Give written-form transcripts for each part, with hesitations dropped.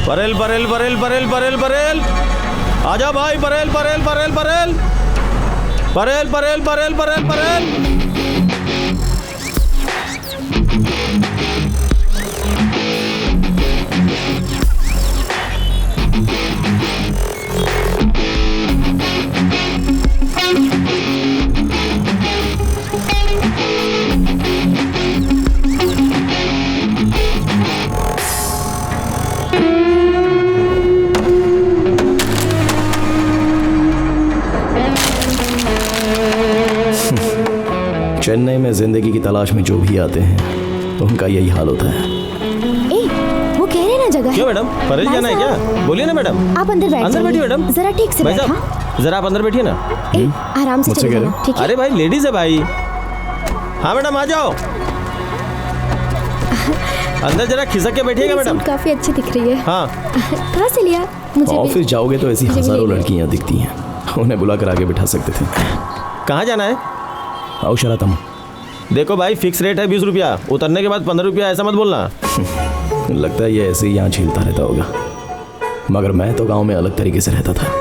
बरेल बरेल बरेल बरेल बरेल बरेल, आजा भाई, बरेल बरेल बरेल बरेल बरेल बरेल बरेल बरेल बरेल। चेन्नई में जिंदगी की तलाश में जो भी आते हैं उनका यही हाल होता है। वो कह रहे ना जगह। क्यों मैडम, परेल जाना है क्या? बोलिए ना मैडम। आप अंदर अंदर बैठिए मैडम। जरा ठीक से बैठा। जरा आप अंदर बैठिए ना। आराम से चले जाना, ठीक है? अरे भाई लेडीज है भाई। हाँ मैडम आ जाओ, अंदर जरा खिसक के बैठिएगा मैडम। काफी अच्छी दिख रही है। हाँ कहाँ से लिया? मुझे ऑफिस जाओगे तो ऐसी हजारों लड़कियां दिखती हैं, उन्हें बुला कर आगे बिठा सकते थे। कहाँ जाना है? आओ शरातम। देखो भाई फिक्स रेट है 20 रुपया, उतरने के बाद 15 रुपया, ऐसा मत बोलना। लगता है ये ऐसे ही यहाँ झेलता रहता होगा, मगर मैं तो गांव में अलग तरीके से रहता था।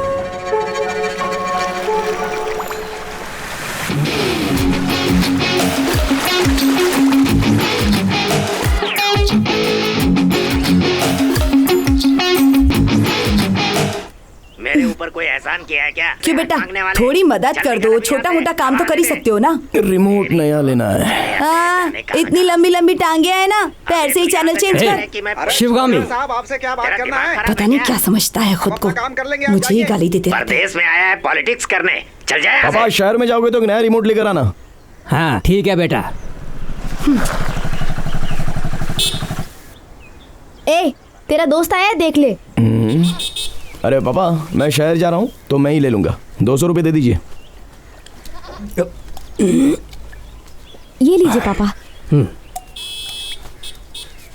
मेरे ऊपर कोई एहसान किया है क्या? क्यों बेटा, थोड़ी मदद कर दो, छोटा मोटा काम तो कर ही सकते हो ना। रिमोट नया लेना है। हाँ, इतनी लंबी लंबी टांगे है ना, पैर से ही चैनल चेंज कर। शिवगामी साहब आपसे क्या बात करना है? पता नहीं क्या समझता है खुद को, काम कर लेंगे, मुझे ही गाली देते रहते। परदेश में आया है पॉलिटिक्स करने, चल जाए। पापा शहर में जाओगे तो नया रिमोट लेकर आना। हाँ ठीक है बेटा। ए, तेरा दोस्त आया है, देख ले। अरे पापा मैं शहर जा रहा हूँ तो मैं ही ले लूंगा, 200 रुपये दे दीजिए। ये लीजिए पापा।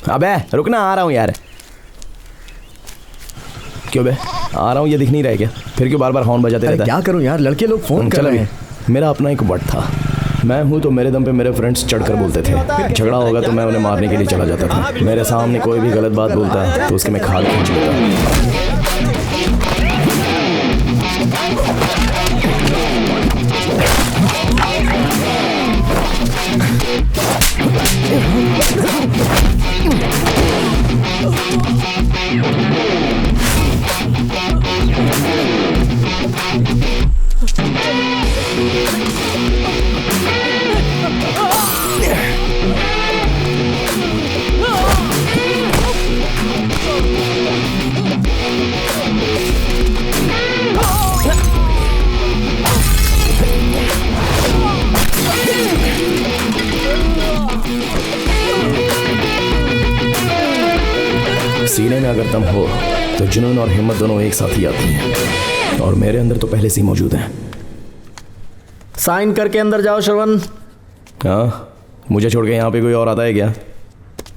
अबे रुकना, आ रहा हूँ यार। क्यों बे, आ रहा हूँ ये दिख नहीं रहा है क्या? फिर क्यों बार बार हॉर्न बजाते रहता है? क्या करूं यार, लड़के लोग फोन कर रहे हैं। मेरा अपना एक बट था, मैं हूँ तो मेरे दम पे मेरे फ्रेंड्स चढ़कर बोलते थे। झगड़ा होगा तो मैं उन्हें मारने के लिए चला जाता था। मेरे सामने कोई भी गलत बात बोलता है तो उसके मैं खाल खींच लेता। सीने में अगर दम हो तो जुनून और हिम्मत दोनों एक साथ ही आती हैं, और मेरे अंदर तो पहले से ही मौजूद है। साइन करके अंदर जाओ श्रवण। हाँ, मुझे छोड़ के यहाँ पे कोई और आता है क्या?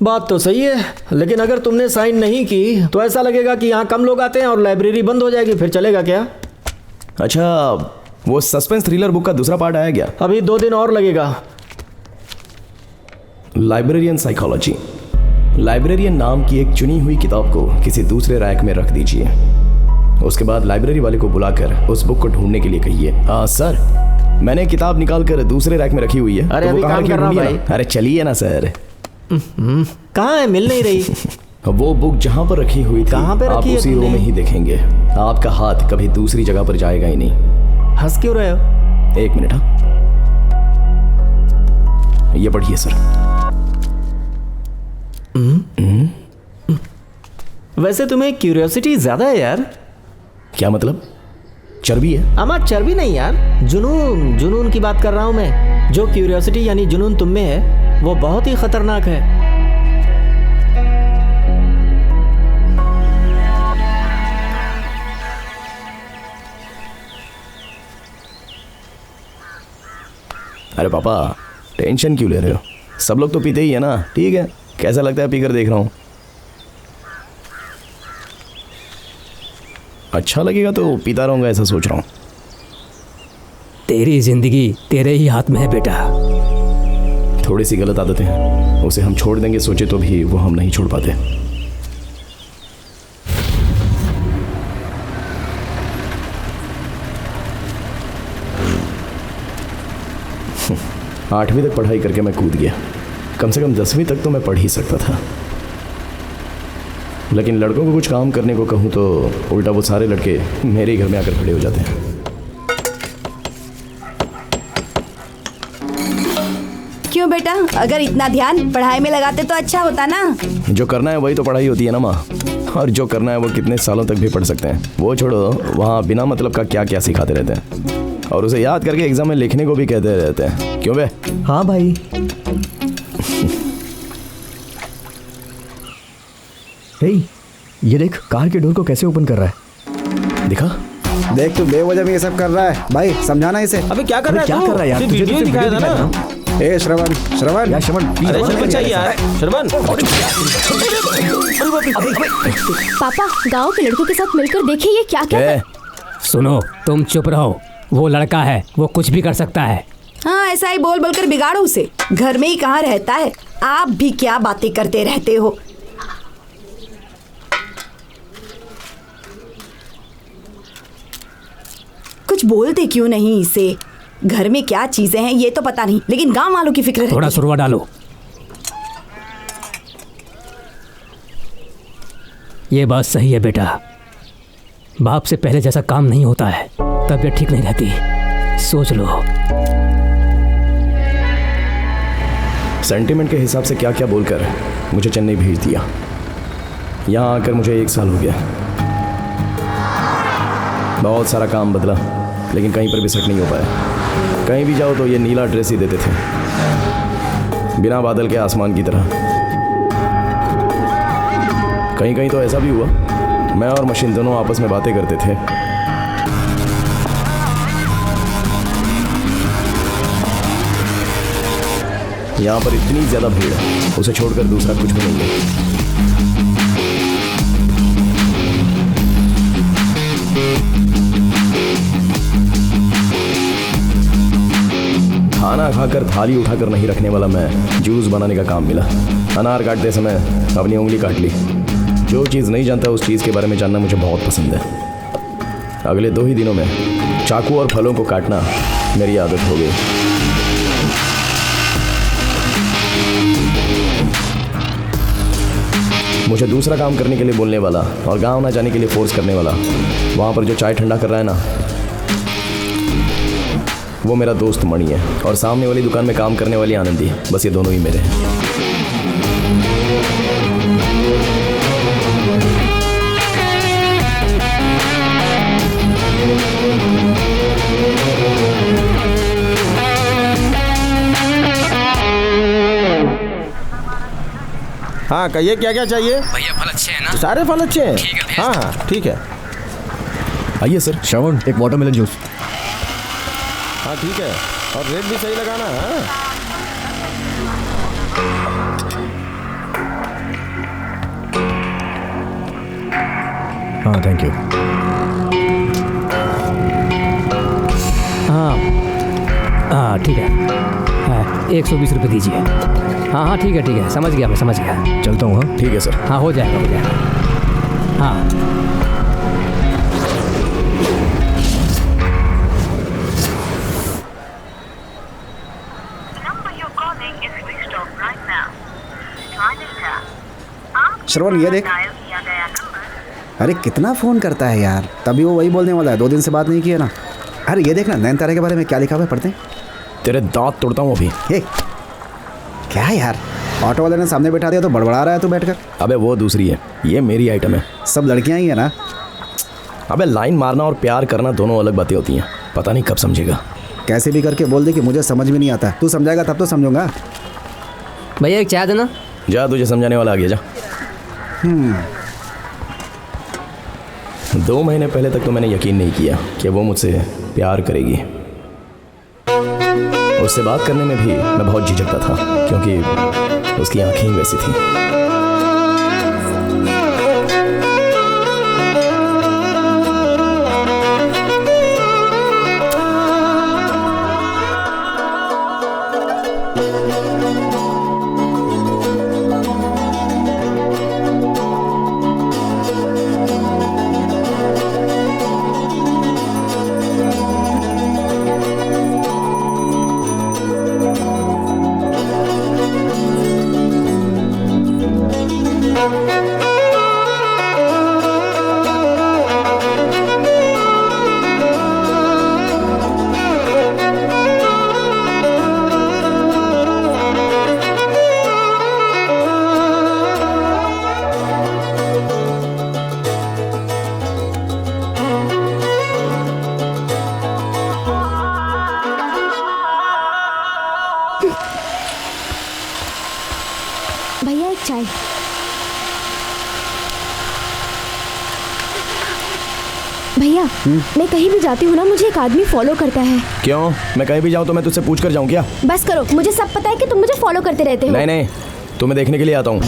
बात तो सही है, लेकिन अगर तुमने साइन नहीं की तो ऐसा लगेगा कि यहाँ कम लोग आते हैं और लाइब्रेरी बंद हो जाएगी, फिर चलेगा क्या? अच्छा, वो सस्पेंस थ्रिलर बुक का दूसरा पार्ट आया क्या? अभी 2 दिन और लगेगा। Librarian psychology. लाइब्रेरियन नाम की एक चुनी हुई किताब को किसी दूसरे रैक में रख दीजिए, उसके बाद लाइब्रेरी वाले को बुलाकर उस बुक को ढूंढने के लिए कहिए, सर मैंने किताब निकाल कर दूसरे रैक में रखी हुई है। अरे तो अभी काम कर रहा हूं भाई। अरे चलिए ना सर। कहाँ है, मिल नहीं रही। वो बुक जहाँ पर रखी हुई थी, कहाँ पे आप रखी है उसी रो तुमने? में ही देखेंगे। आपका हाथ कभी दूसरी जगह पर जाएगा ही नहीं। हंस क्यों रहे हो? 1 मिनट। हाँ, ये पढ़िए सर। वैसे तुम्हें क्यूरियोसिटी ज्यादा है यार। क्या मतलब? चर्बी है? अमा चर्बी नहीं यार, जुनून, जुनून की बात कर रहा हूं मैं। जो क्यूरियोसिटी यानी जुनून तुम में है वो बहुत ही खतरनाक है। अरे पापा टेंशन क्यों ले रहे हो? सब लोग तो पीते ही है ना। ठीक है, कैसा लगता है पीकर देख रहा हूँ। अच्छा लगेगा तो पीता रहूंगा, ऐसा सोच रहा हूँ। तेरी जिंदगी तेरे ही हाथ में है बेटा। थोड़ी सी गलत आदतें हैं, उसे हम छोड़ देंगे सोचे तो भी वो हम नहीं छोड़ पाते। 8वीं तक पढ़ाई करके मैं कूद गया। कम से कम 10वीं तक तो मैं पढ़ ही सकता था, लेकिन लड़कों को कुछ काम करने को कहूँ तो उल्टा वो सारे लड़के मेरे ही घर में आकर खड़े हो जाते हैं। क्यों बेटा, अगर इतना ध्यान पढ़ाई में लगाते तो अच्छा होता ना। जो करना है वही तो पढ़ाई होती है ना माँ, और जो करना है वो कितने सालों तक भी पढ़ सकते हैं। वो छोड़ो, वहाँ बिना मतलब का क्या क्या सिखाते रहते हैं और उसे याद करके एग्जाम में लिखने को भी कहते रहते हैं। क्यों बे? हाँ भाई। हे, ये देख कार के डोर को कैसे ओपन कर रहा है। दिखा? देख तू बेवजह में ये सब कर रहा है भाई, समझाना इसे। अबे क्या कर रहा है? क्या तू? कर रहा है यार? तुझे वीडियो दिखाया था ना। ए श्रवण, श्रवण यार श्रवण, अरे श्रवण चाहिए यार, श्रवण। पापा, गांव के लड़कों के साथ मिलकर देखिए ये क्या क्या ए, सुनो, तुम चुप रहो। वो लड़का है, वो कुछ भी कर सकता है। हाँ, ऐसा ही बोल बोल कर बिगाड़ो उसे। घर में ही कहाँ रहता है। आप भी क्या बातें करते रहते हो। कुछ बोलते क्यों नहीं इसे? घर में क्या चीजें हैं ये तो पता नहीं, लेकिन गांव वालों की फिक्र रहती थोड़ा है। सुरवा डालो। ये बात सही है बेटा, बाप से पहले जैसा काम नहीं होता है, तबीयत ठीक नहीं रहती। सोच लो। सेंटिमेंट के हिसाब से क्या क्या बोलकर मुझे चेन्नई भेज दिया। यहाँ आकर मुझे 1 साल हो गया। बहुत सारा काम बदला, लेकिन कहीं पर भी सेट नहीं हो पाया। कहीं भी जाओ तो ये नीला ड्रेस ही देते थे, बिना बादल के आसमान की तरह। कहीं कहीं तो ऐसा भी हुआ, मैं और मशीन दोनों आपस में बातें करते थे। यहाँ पर इतनी ज़्यादा भीड़ है, उसे छोड़कर दूसरा कुछ भी नहीं है। खाना खाकर थाली उठाकर नहीं रखने वाला मैं जूस बनाने का काम मिला। अनार काटते समय अपनी उंगली काट ली। जो चीज़ नहीं जानता उस चीज़ के बारे में जानना मुझे बहुत पसंद है। अगले 2 ही दिनों में चाकू और फलों को काटना मेरी आदत हो गई। मुझे दूसरा काम करने के लिए बोलने वाला और गांव ना जाने के लिए फोर्स करने वाला, वहाँ पर जो चाय ठंडा कर रहा है ना, वो मेरा दोस्त मणि है, और सामने वाली दुकान में काम करने वाली आनंदी। बस ये दोनों ही मेरे हैं। हाँ कहिए, क्या क्या चाहिए? भैया फल अच्छे हैं ना? सारे फल अच्छे हैं। ठीक है, भेज हाँ हाँ ठीक है। आइए सर। श्रवण, एक वाटरमेलन जूस। हाँ ठीक है, और रेट भी सही लगाना है। हाँ थैंक यू। हाँ हाँ ठीक है, 120 रुपये दीजिए। हाँ हाँ ठीक है, समझ गया, मैं समझ गया। चलता हूँ। हाँ ठीक है सर। हाँ हो जाएगा, हो जाएगा। हाँ श्रवण ये देख, अरे कितना फ़ोन करता है यार। तभी वो वही बोलने वाला है, 2 दिन से बात नहीं किया ना। अरे ये देखना, नैनतारा के बारे में क्या लिखा हुआ है, पढ़ते हैं। तेरे दांत तोड़ता हूँ अभी। हे क्या यार, ऑटो वाले ने सामने बैठा दिया तो बड़बड़ा रहा है तू बैठकर। अबे वो दूसरी है, ये मेरी आइटम है। सब लड़कियां ही है ना। अबे लाइन मारना और प्यार करना दोनों अलग बातें होती हैं। पता नहीं कब समझेगा। कैसे भी करके बोल दे कि मुझे समझ में नहीं आता। तू समझाएगा तब तो समझूंगा। भैया एक चाय देना। जा, तुझे समझाने वाला आ गया, जा। 2 महीने पहले तक तो मैंने यकीन नहीं किया कि वो मुझसे प्यार करेगी। उससे बात करने में भी मैं बहुत झिझकता था, क्योंकि उसकी आंखें ही वैसी थी। भैया मैं कहीं भी जाती हूँ ना, मुझे एक आदमी फॉलो करता है। क्यों? मैं कहीं भी जाऊँ तो मैं तुझसे पूछ कर जाऊँ क्या? बस करो, मुझे सब पता है कि तुम मुझे फॉलो करते रहते हो। नहीं नहीं, तुम्हें देखने के लिए आता हूँ।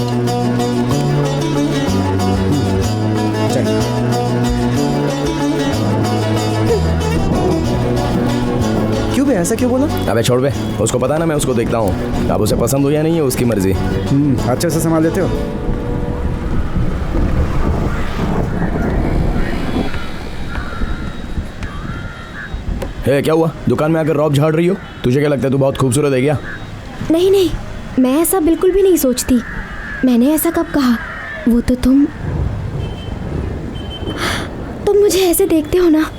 क्यों बे, ऐसा क्यों बोला? अबे छोड़ बे, उसको पता है ना मैं उसको देखता हूँ। अब उसे पसंद हो या नहीं है उसकी मर्जी। अच्छे से संभाल लेते हो। हे, क्या हुआ? दुकान में आकर रौब झाड़ रही हो? तुझे क्या लगता है तू बहुत खूबसूरत है क्या? नहीं नहीं, मैं ऐसा बिल्कुल भी नहीं सोचती। मैंने ऐसा कब कहा? वो तो तुम मुझे ऐसे देखते हो ना।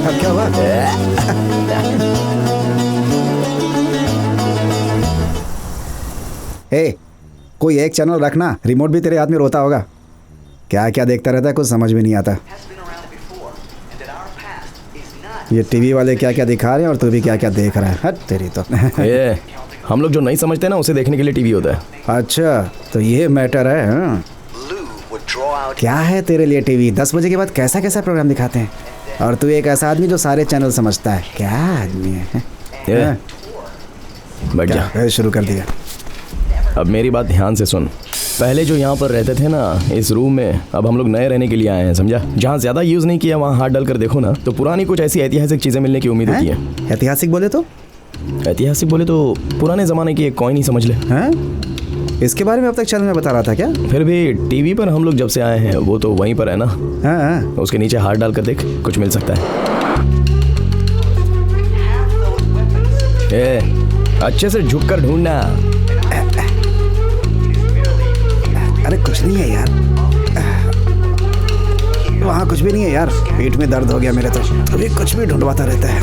अब क्या हुआ? कोई एक चैनल रखना, रिमोट भी तेरे हाथ में रोता होगा। क्या क्या देखता रहता है, कुछ समझ में नहीं आता। ये टीवी वाले क्या क्या दिखा रहे हैं और तू भी क्या क्या देख रहा है। हट तेरी तो। ये हम लोग जो नहीं समझते ना, उसे देखने के लिए टीवी होता है। अच्छा, तो ये मैटर है। हाँ? क्या है तेरे लिए टीवी? 10 बजे के बाद कैसा कैसा प्रोग्राम दिखाते हैं, और तू एक ऐसा आदमी जो सारे चैनल समझता है। क्या आदमी है? ये बैठ जा। क्या शुरू कर दिया? अब मेरी बात ध्यान से सुन। पहले जो यहाँ पर रहते थे ना इस रूम में, अब हम लोग नए रहने के लिए आए हैं, समझा? जहाँ ज़्यादा यूज़ नहीं किया वहाँ हाथ डाल कर देखो ना, तो पुरानी कुछ ऐसी ऐतिहासिक चीज़ें मिलने की उम्मीद होती है। ऐतिहासिक बोले तो? ऐतिहासिक बोले तो पुराने ज़माने की एक कॉइन ही समझ ले। हैं? इसके बारे में अब तक चैनल में बता रहा था क्या? फिर भी टीवी पर हम लोग जब से आए हैं वो तो वहीं पर है ना। हाँ। उसके नीचे हाथ डाल कर देख, कुछ मिल सकता है। अच्छे से झुक कर ढूंढना। अरे कुछ नहीं है यार, वहाँ कुछ भी नहीं है यार। पेट में दर्द हो गया मेरे तो, अभी कुछ भी ढूंढवाता रहता है।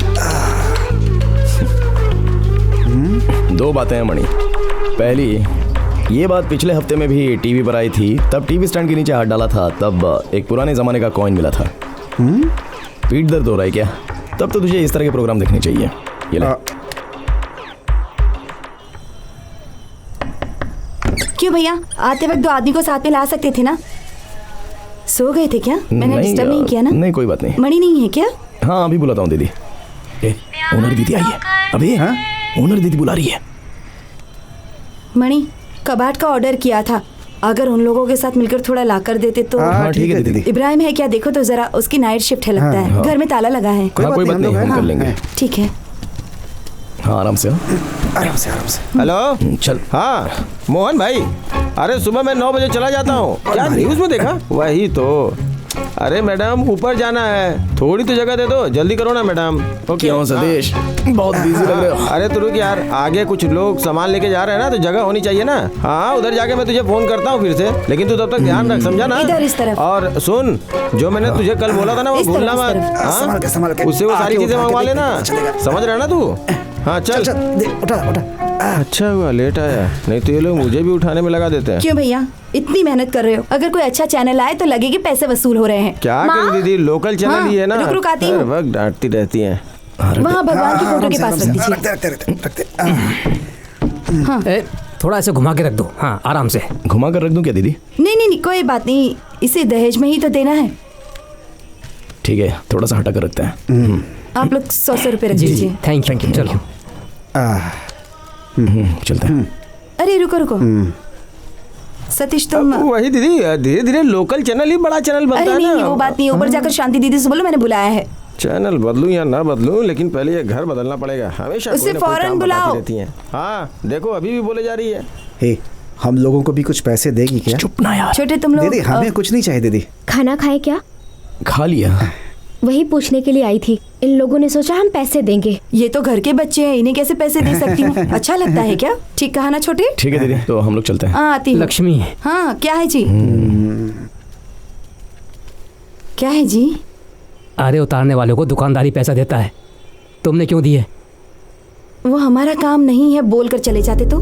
दो बातें हैं मणि। पहली, ये बात पिछले हफ्ते में भी टीवी पर आई थी। तब टीवी स्टैंड के नीचे हाथ डाला था, तब एक पुराने ज़माने का कॉइन मिला था। पीठ दर्द हो रहा है क्या? तब तो तुझे इस तरह के प्रोग्राम देखने चाहिए। ये ले। क्यों भैया, आते वक्त 2 आदमी को साथ में ला सकते थे ना? सो गए थे क्या? मैंने डिस्टर्ब नहीं किया ना? नहीं, कोई बात नहीं। मणि नहीं है क्या? हाँ, अभी बुलाता हूँ दीदी। ओनर दीदी आई है अभी। हाँ, ओनर दीदी बुला रही है। मणि, कबाट का ऑर्डर किया था, अगर उन लोगों के साथ मिलकर थोड़ा ला कर देते तो। हाँ ठीक है दीदी। इब्राहिम है क्या? देखो तो जरा, उसकी नाइट शिफ्ट है लगता है। घर में ताला लगा है। कोई बात नहीं, हम कर लेंगे। ठीक है। हाँ, आराम से। आराम से आराम से। हेलो, चल। हाँ मोहन भाई, अरे सुबह मैं 9 बजे चला जाता हूँ। क्या न्यूज़ में देखा? वही तो। अरे मैडम, ऊपर जाना है, थोड़ी तो जगह दे दो, जल्दी करो ना मैडम। क्यों सतीश, बहुत बिजी लग रहे हो? अरे तू रुक यार, आगे कुछ लोग सामान लेके जा रहे हैं ना, तो जगह होनी चाहिए ना। हाँ, उधर जाके मैं तुझे फोन करता हूँ फिर से, लेकिन तू तब तक ध्यान रख, समझा ना? इधर इस तरफ। और सुन, जो मैंने तुझे कल बोला था ना, वो भूलना मत। संभाल के। उससे वो सारी चीजें मंगवा लेना, समझ रहा ना तू? हाँ चल। उठा उठा। अच्छा हुआ लेट आया, नहीं तो ये लोग मुझे भी उठाने में लगा देते हैं। क्यों भैया, इतनी मेहनत कर रहे हो, अगर कोई अच्छा चैनल आए तो लगे कि पैसे वसूल हो रहे हैं। क्या करूं दीदी, लोकल चैनल ही है ना। रुक आती हूँ। हर वक्त डांटती रहती हैं। वहाँ भगवान की फोटो के पास रख दीजिए। रखते। थोड़ा ऐसे घुमा के रख दो। हाँ, आराम से घुमा कर रख दूं क्या दीदी? नहीं, कोई बात नहीं, इसे दहेज में ही तो देना है। ठीक है, थोड़ा सा हटा कर रखते हैं। आप लोग 100 रुपए रख दीजिए। Thank you. चलो चलते हैं। अरे रुको, सतीश तुम। वही दीदी, धीरे धीरे लोकल चैनल ही बड़ा चैनल बनता अरे है ना। नहीं, वो बात नहीं, ऊपर जाकर शांति दीदी से बोलो मैंने बुलाया है। चैनल बदलूं या ना बदलूं, लेकिन पहले ये घर बदलना पड़ेगा। हमेशा उसे कोई ना कोई फौरन काम बुलाओ। बताती रहती हैं। हाँ देखो, अभी भी बोले जा रही है। हे, हम लोगों को भी कुछ पैसे देगी क्या? चुप ना यार। छोटे तुम लोग। दीदी हमें कुछ नहीं चाहिए दीदी। खाना खाए क्या? खा लिया। वही पूछने के लिए आई थी। इन लोगों ने सोचा हम पैसे देंगे। ये तो घर के बच्चे हैं, इन्हें कैसे पैसे दे सकती हूँ? अच्छा लगता है क्या? ठीक कहा ना छोटे? ठीक है दीदी, तो हम लोग चलते हैं। हाँ आती हूँ। लक्ष्मी, हाँ क्या है जी? क्या है जी? अरे उतारने वालों को दुकानदारी पैसा देता है, तुमने क्यों दिए? वो हमारा काम नहीं है, बोल कर चले जाते तो।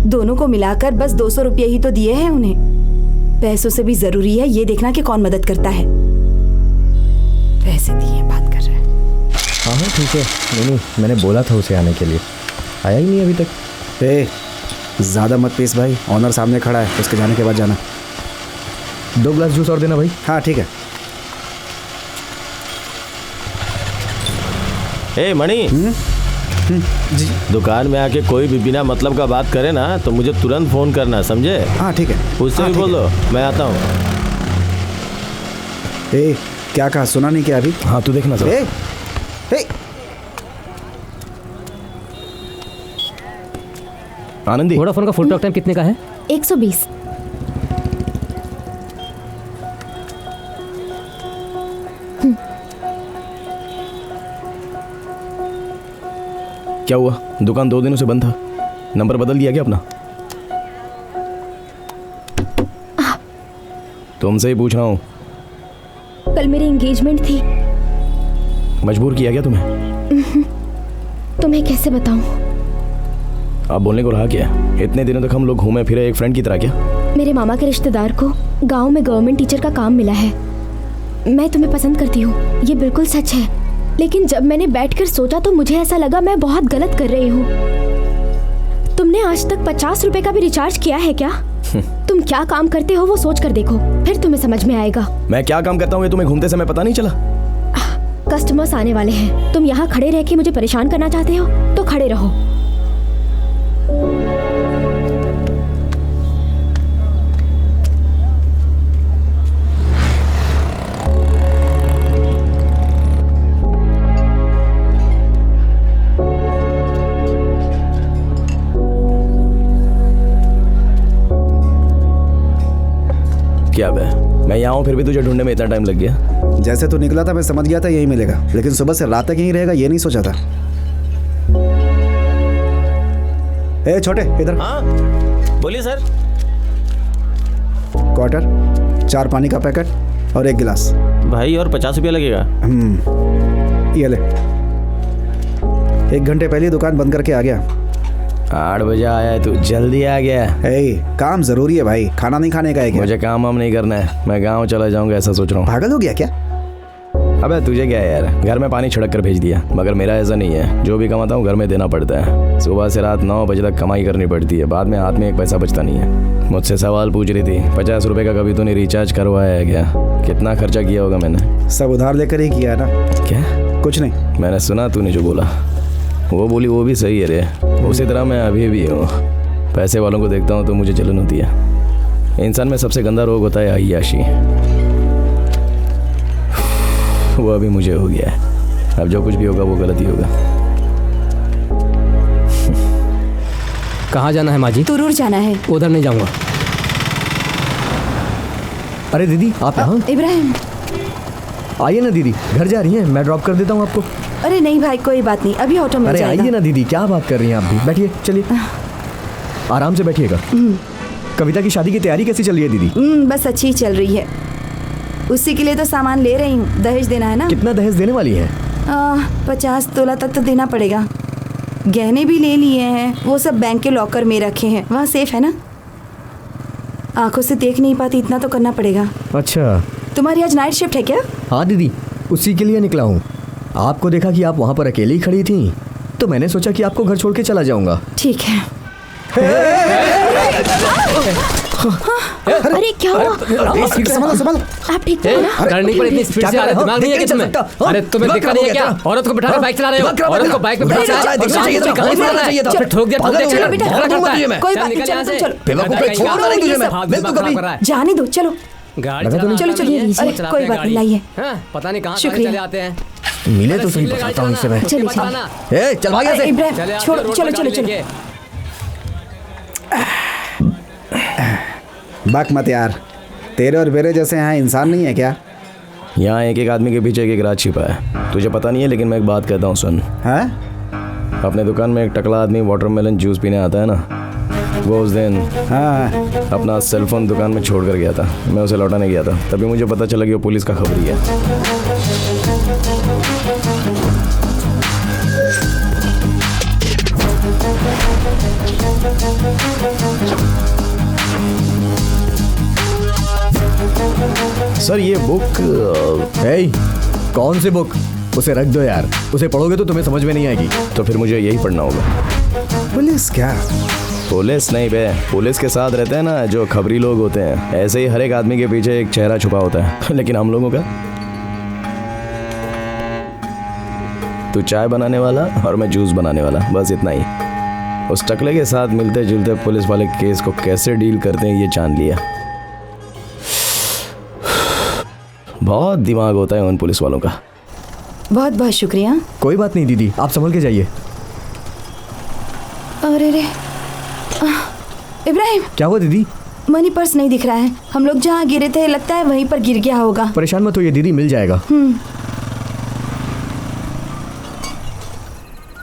दोनों को मिलाकर बस 200 रुपये ही तो दिए हैं उन्हें। पैसों से भी जरूरी है ये देखना कि कौन मदद करता है। पैसे दिए बात कर रहे हैं। हाँ ठीक है। नहीं मैंने बोला था उसे आने के लिए, आया ही नहीं अभी तक। ए ज़्यादा मत पीस भाई, ऑनर सामने खड़ा है, उसके जाने के बाद जाना। 2 ग्लास जूस और देना भाई। हाँ ठीक है। ए मणि, जी दुकान में आके कोई भी बिना मतलब का बात करे ना तो मुझे तुरंत फोन करना, समझे? हाँ ठीक है। उससे भी बोल दो मैं आता हूँ। ए क्या कहा, सुना नहीं क्या अभी? हाँ तू देखना सर। ए आनंदी, वोडाफोन का फुल टॉक टाइम कितने का है? 120। क्या हुआ? दुकान 2 दिनों से बंद था, नंबर बदल दिया क्या अपना? तुमसे ही पूछ रहा हूँ। कल मेरी एंगेजमेंट थी। मजबूर किया क्या तुम्हें? तुम्हें कैसे बताऊं? अब बोलने को रहा क्या? इतने दिनों तक हम लोग घूमे फिरे एक फ्रेंड की तरह क्या? मेरे मामा के रिश्तेदार को गांव में गवर्नमेंट टीचर का काम मिला है। मैं तुम्हें पसंद करती हूँ, ये बिल्कुल सच है। लेकिन जब मैंने बैठकर सोचा तो मुझे ऐसा लगा मैं बहुत गलत कर रही हूँ। तुमने आज तक 50 रुपए का भी रिचार्ज किया है क्या? तुम क्या काम करते हो वो सोच कर देखो, फिर तुम्हें समझ में आएगा। मैं क्या काम करता हूँ ये तुम्हें घूमते समय पता नहीं चला? कस्टमर्स आने वाले हैं, तुम यहाँ खड़े रह के मुझे परेशान करना चाहते हो तो खड़े रहो। क्या बे, मैं यहाँ हूँ फिर भी तुझे ढूंढने में इतना टाइम लग गया? जैसे तू निकला था मैं समझ गया था यही मिलेगा, लेकिन सुबह से रात तक यहीं रहेगा ये नहीं सोचा था। ए छोटे इधर। हाँ बोलिए सर। क्वार्टर, 4 पानी का पैकेट और 1 गिलास। भाई और 50 रुपया लगेगा। ये ले। 1 घंटे पहले ही दुकान बंद करके आ गया। 8 बजे आया है तू, जल्दी आ गया। काम जरूरी है भाई, खाना नहीं खाने का है क्या? मुझे काम वाम नहीं करना है, मैं गांव चला जाऊंगा ऐसा सोच रहा हूँ। पागल हो गया क्या? अबे तुझे क्या है यार, घर में पानी छिड़क कर भेज दिया। मगर मेरा ऐसा नहीं है, जो भी कमाता हूँ घर में देना पड़ता है। सुबह से रात 9 बजे तक कमाई करनी पड़ती है, बाद में हाथ में 1 पैसा बचता नहीं है। मुझसे सवाल पूछ रही थी 50 रुपए का कभी तूने रिचार्ज करवाया है क्या? कितना खर्चा किया होगा मैंने? सब उधार लेकर ही किया ना। क्या? कुछ नहीं। मैंने सुना तूने जो बोला, वो बोली वो भी सही है रे। उसी तरह मैं अभी भी हूँ, पैसे वालों को देखता हूँ तो मुझे जलन होती है। इंसान में सबसे गंदा रोग होता है अय्याशी, वो अभी मुझे हो गया है। अब जो कुछ भी होगा वो गलत ही होगा। कहाँ जाना है माँ जी? तुरूर जाना है। उधर नहीं जाऊँगा। अरे दीदी आप यहाँ? इब्राहिम आइए ना दीदी, घर जा रही हैं, मैं ड्रॉप कर देता हूँ आपको। अरे नहीं भाई कोई बात नहीं, अभी ऑटो मिल अरे जाएगा। आइए ना दीदी, क्या बात कर रही हैं आप भी? बैठिए, चलिए आराम से बैठिएगा। कविता की शादी की तैयारी कैसी चल रही है दीदी? बस अच्छी ही चल रही है। उसी के लिए तो सामान ले रही हूँ, दहेज देना है ना। कितना दहेज देने वाली हैं? 50 तोला तक तो देना पड़ेगा। गहने भी ले लिए हैं, वो सब बैंक के लॉकर में रखे हैं, वहाँ सेफ है ना। आंखों से देख नहीं पाती, इतना तो करना पड़ेगा। अच्छा, तुम्हारी आज नाइट शिफ्ट है क्या? हाँ दीदी, उसी के लिए निकला हूँ। आपको देखा कि आप वहाँ पर अकेली ही खड़ी थी, तो मैंने सोचा कि आपको घर छोड़ के चला जाऊँगा। ठीक है। अरे क्या हुआ? संभालो। आप ठीक तो हो ना? टर्निंग पर इतनी स्पीड से आ रहे हो, दिमाग नहीं है क्या तुम्हें? अरे तुम्हें दिखता नहीं है क्या? औरत को बिठा कर बाइक चला रहे हो, औरत को बाइक पे बिठा कर फिर ठोक दिया। चलो बेटा, कोई बात नहीं, चलो चलो। जाने दो, चलो चलो चलो। अरे कोई बात नहीं, लाइए। पता नहीं कहाँ शुक्रिया। चले आते हैं। मिले तो सही, बताता हूँ इनसे मैं। चलिए चलिए। चल भाग यहाँ से। इब्राहिम छोड़ो, चलो चलो चलो। बाक मत यार, तेरे और मेरे जैसे यहाँ इंसान नहीं है क्या? यहाँ एक एक आदमी के पीछे एक राज छिपा है, तुझे पता नहीं है लेकिन मैं एक बात कहता हूँ सुन। हाँ? अपने दुकान में एक टकला आदमी वाटरमेलन जूस पीने आता है ना, वो उस दिन हाँ अपना सेल फोन दुकान में छोड़ कर गया था, मैं उसे लौटाने गया था, तभी मुझे पता चला कि वो पुलिस का खबरी है। सर ये बुक कौन सी बुक? उसे रख दो यार, उसे पढ़ोगे तो तुम्हें समझ में नहीं आएगी। तो फिर मुझे यही पढ़ना होगा। पुलिस क्या? पुलिस नहीं बे, पुलिस के साथ रहते हैं ना जो खबरी लोग होते हैं, ऐसे ही हर एक आदमी के पीछे एक चेहरा छुपा होता है। लेकिन हम लोगों का, तू चाय बनाने वाला और मैं जूस बनाने वाला, बस इतना ही। उस टकले के साथ मिलते जुलते पुलिस वाले केस को कैसे डील करते हैं ये जान लिया। बहुत दिमाग होता है उन पुलिस वालों का। बहुत बहुत शुक्रिया। कोई बात नहीं दीदी, आप संभल के जाइए। अरे रे इब्राहिम, क्या हुआ दीदी? मनी पर्स नहीं दिख रहा है। हम लोग जहाँ गिरे थे लगता है वहीं पर गिर गया होगा। परेशान मत होइए दीदी, मिल जाएगा।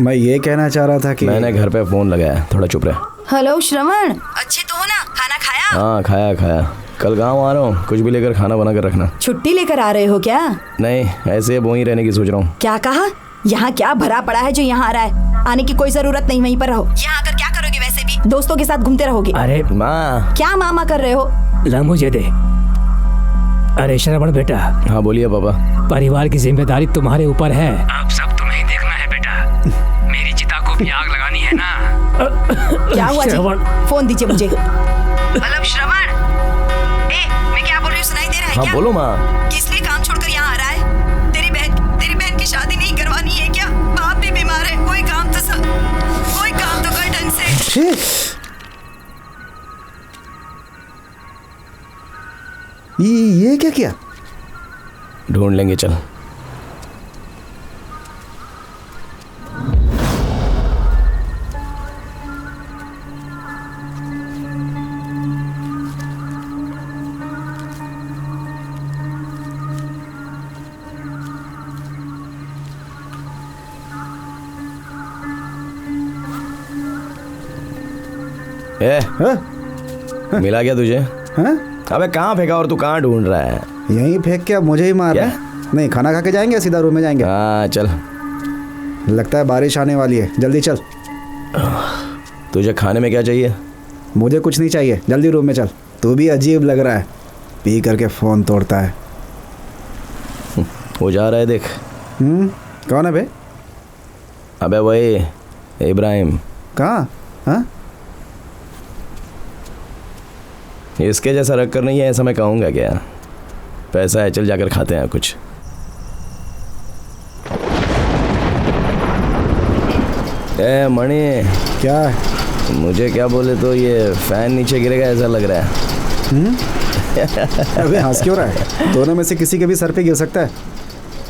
मैं ये कहना चाह रहा था कि मैंने घर पे फोन लगाया, थोड़ा चुप रहे। हेलो श्रवण, अच्छे तो हो ना? खाना खाया? हाँ खाया। कल गांव आ रहा हूँ, कुछ भी लेकर खाना बना कर रखना। छुट्टी लेकर आ रहे हो क्या? नहीं, ऐसे वहीं रहने की सोच रहा हूँ। क्या कहा? यहाँ क्या भरा पड़ा है जो यहाँ आ रहा है? आने की कोई जरूरत नहीं, वहीं पर रहो। यहाँ आकर क्या करोगे? वैसे भी दोस्तों के साथ घूमते रहोगे। अरे माँ, क्या मामा कर रहे हो? ला मुझे दे। अरे श्रवण बेटा, हाँ बोलिए पापा। परिवार की जिम्मेदारी तुम्हारे ऊपर है। अब सब तुम्हें ही देखना है बेटा। मेरी चिता को भी आग लगानी है ना। क्या हुआ जी? श्रवण। फोन दीजिए मुझे। हेलो श्रवण, मैं क्या बोल रही हूँ सुनाई दे रहा है? हाँ क्या? बोलो माँ। किस लिए काम छोड़कर यहाँ आ रहा है? तेरी बहन की शादी नहीं करवानी है क्या? बाप भी बीमार है, कोई काम तो कर ढंग से। ये क्या किया? ढूंढ लेंगे, चल। मिला क्या तुझे? हाँ? अबे कहाँ फेंका और तू कहाँ ढूंढ रहा है? यहीं फेंक के अब मुझे ही मार रहा है। नहीं, खाना खा के जाएंगे, सीधा रूम में जाएंगे। हाँ चल। लगता है बारिश आने वाली है, जल्दी चल। तुझे खाने में क्या चाहिए? मुझे कुछ नहीं चाहिए, जल्दी रूम में चल। तू भी अजीब लग रहा है, पी करके फोन तोड़ता है। वो जा रहा है देख। कौन है बे? अबे वही इब्राहिम। कहाँ? हाँ? इसके जैसा रख कर नहीं है ऐसा मैं कहूँगा क्या? पैसा है, चल जाकर खाते हैं कुछ। ए मणि, क्या है? मुझे क्या बोले तो ये फैन नीचे गिरेगा ऐसा लग रहा है। अबे हंस क्यों रहा है? दोनों में से किसी के भी सर पे गिर सकता है।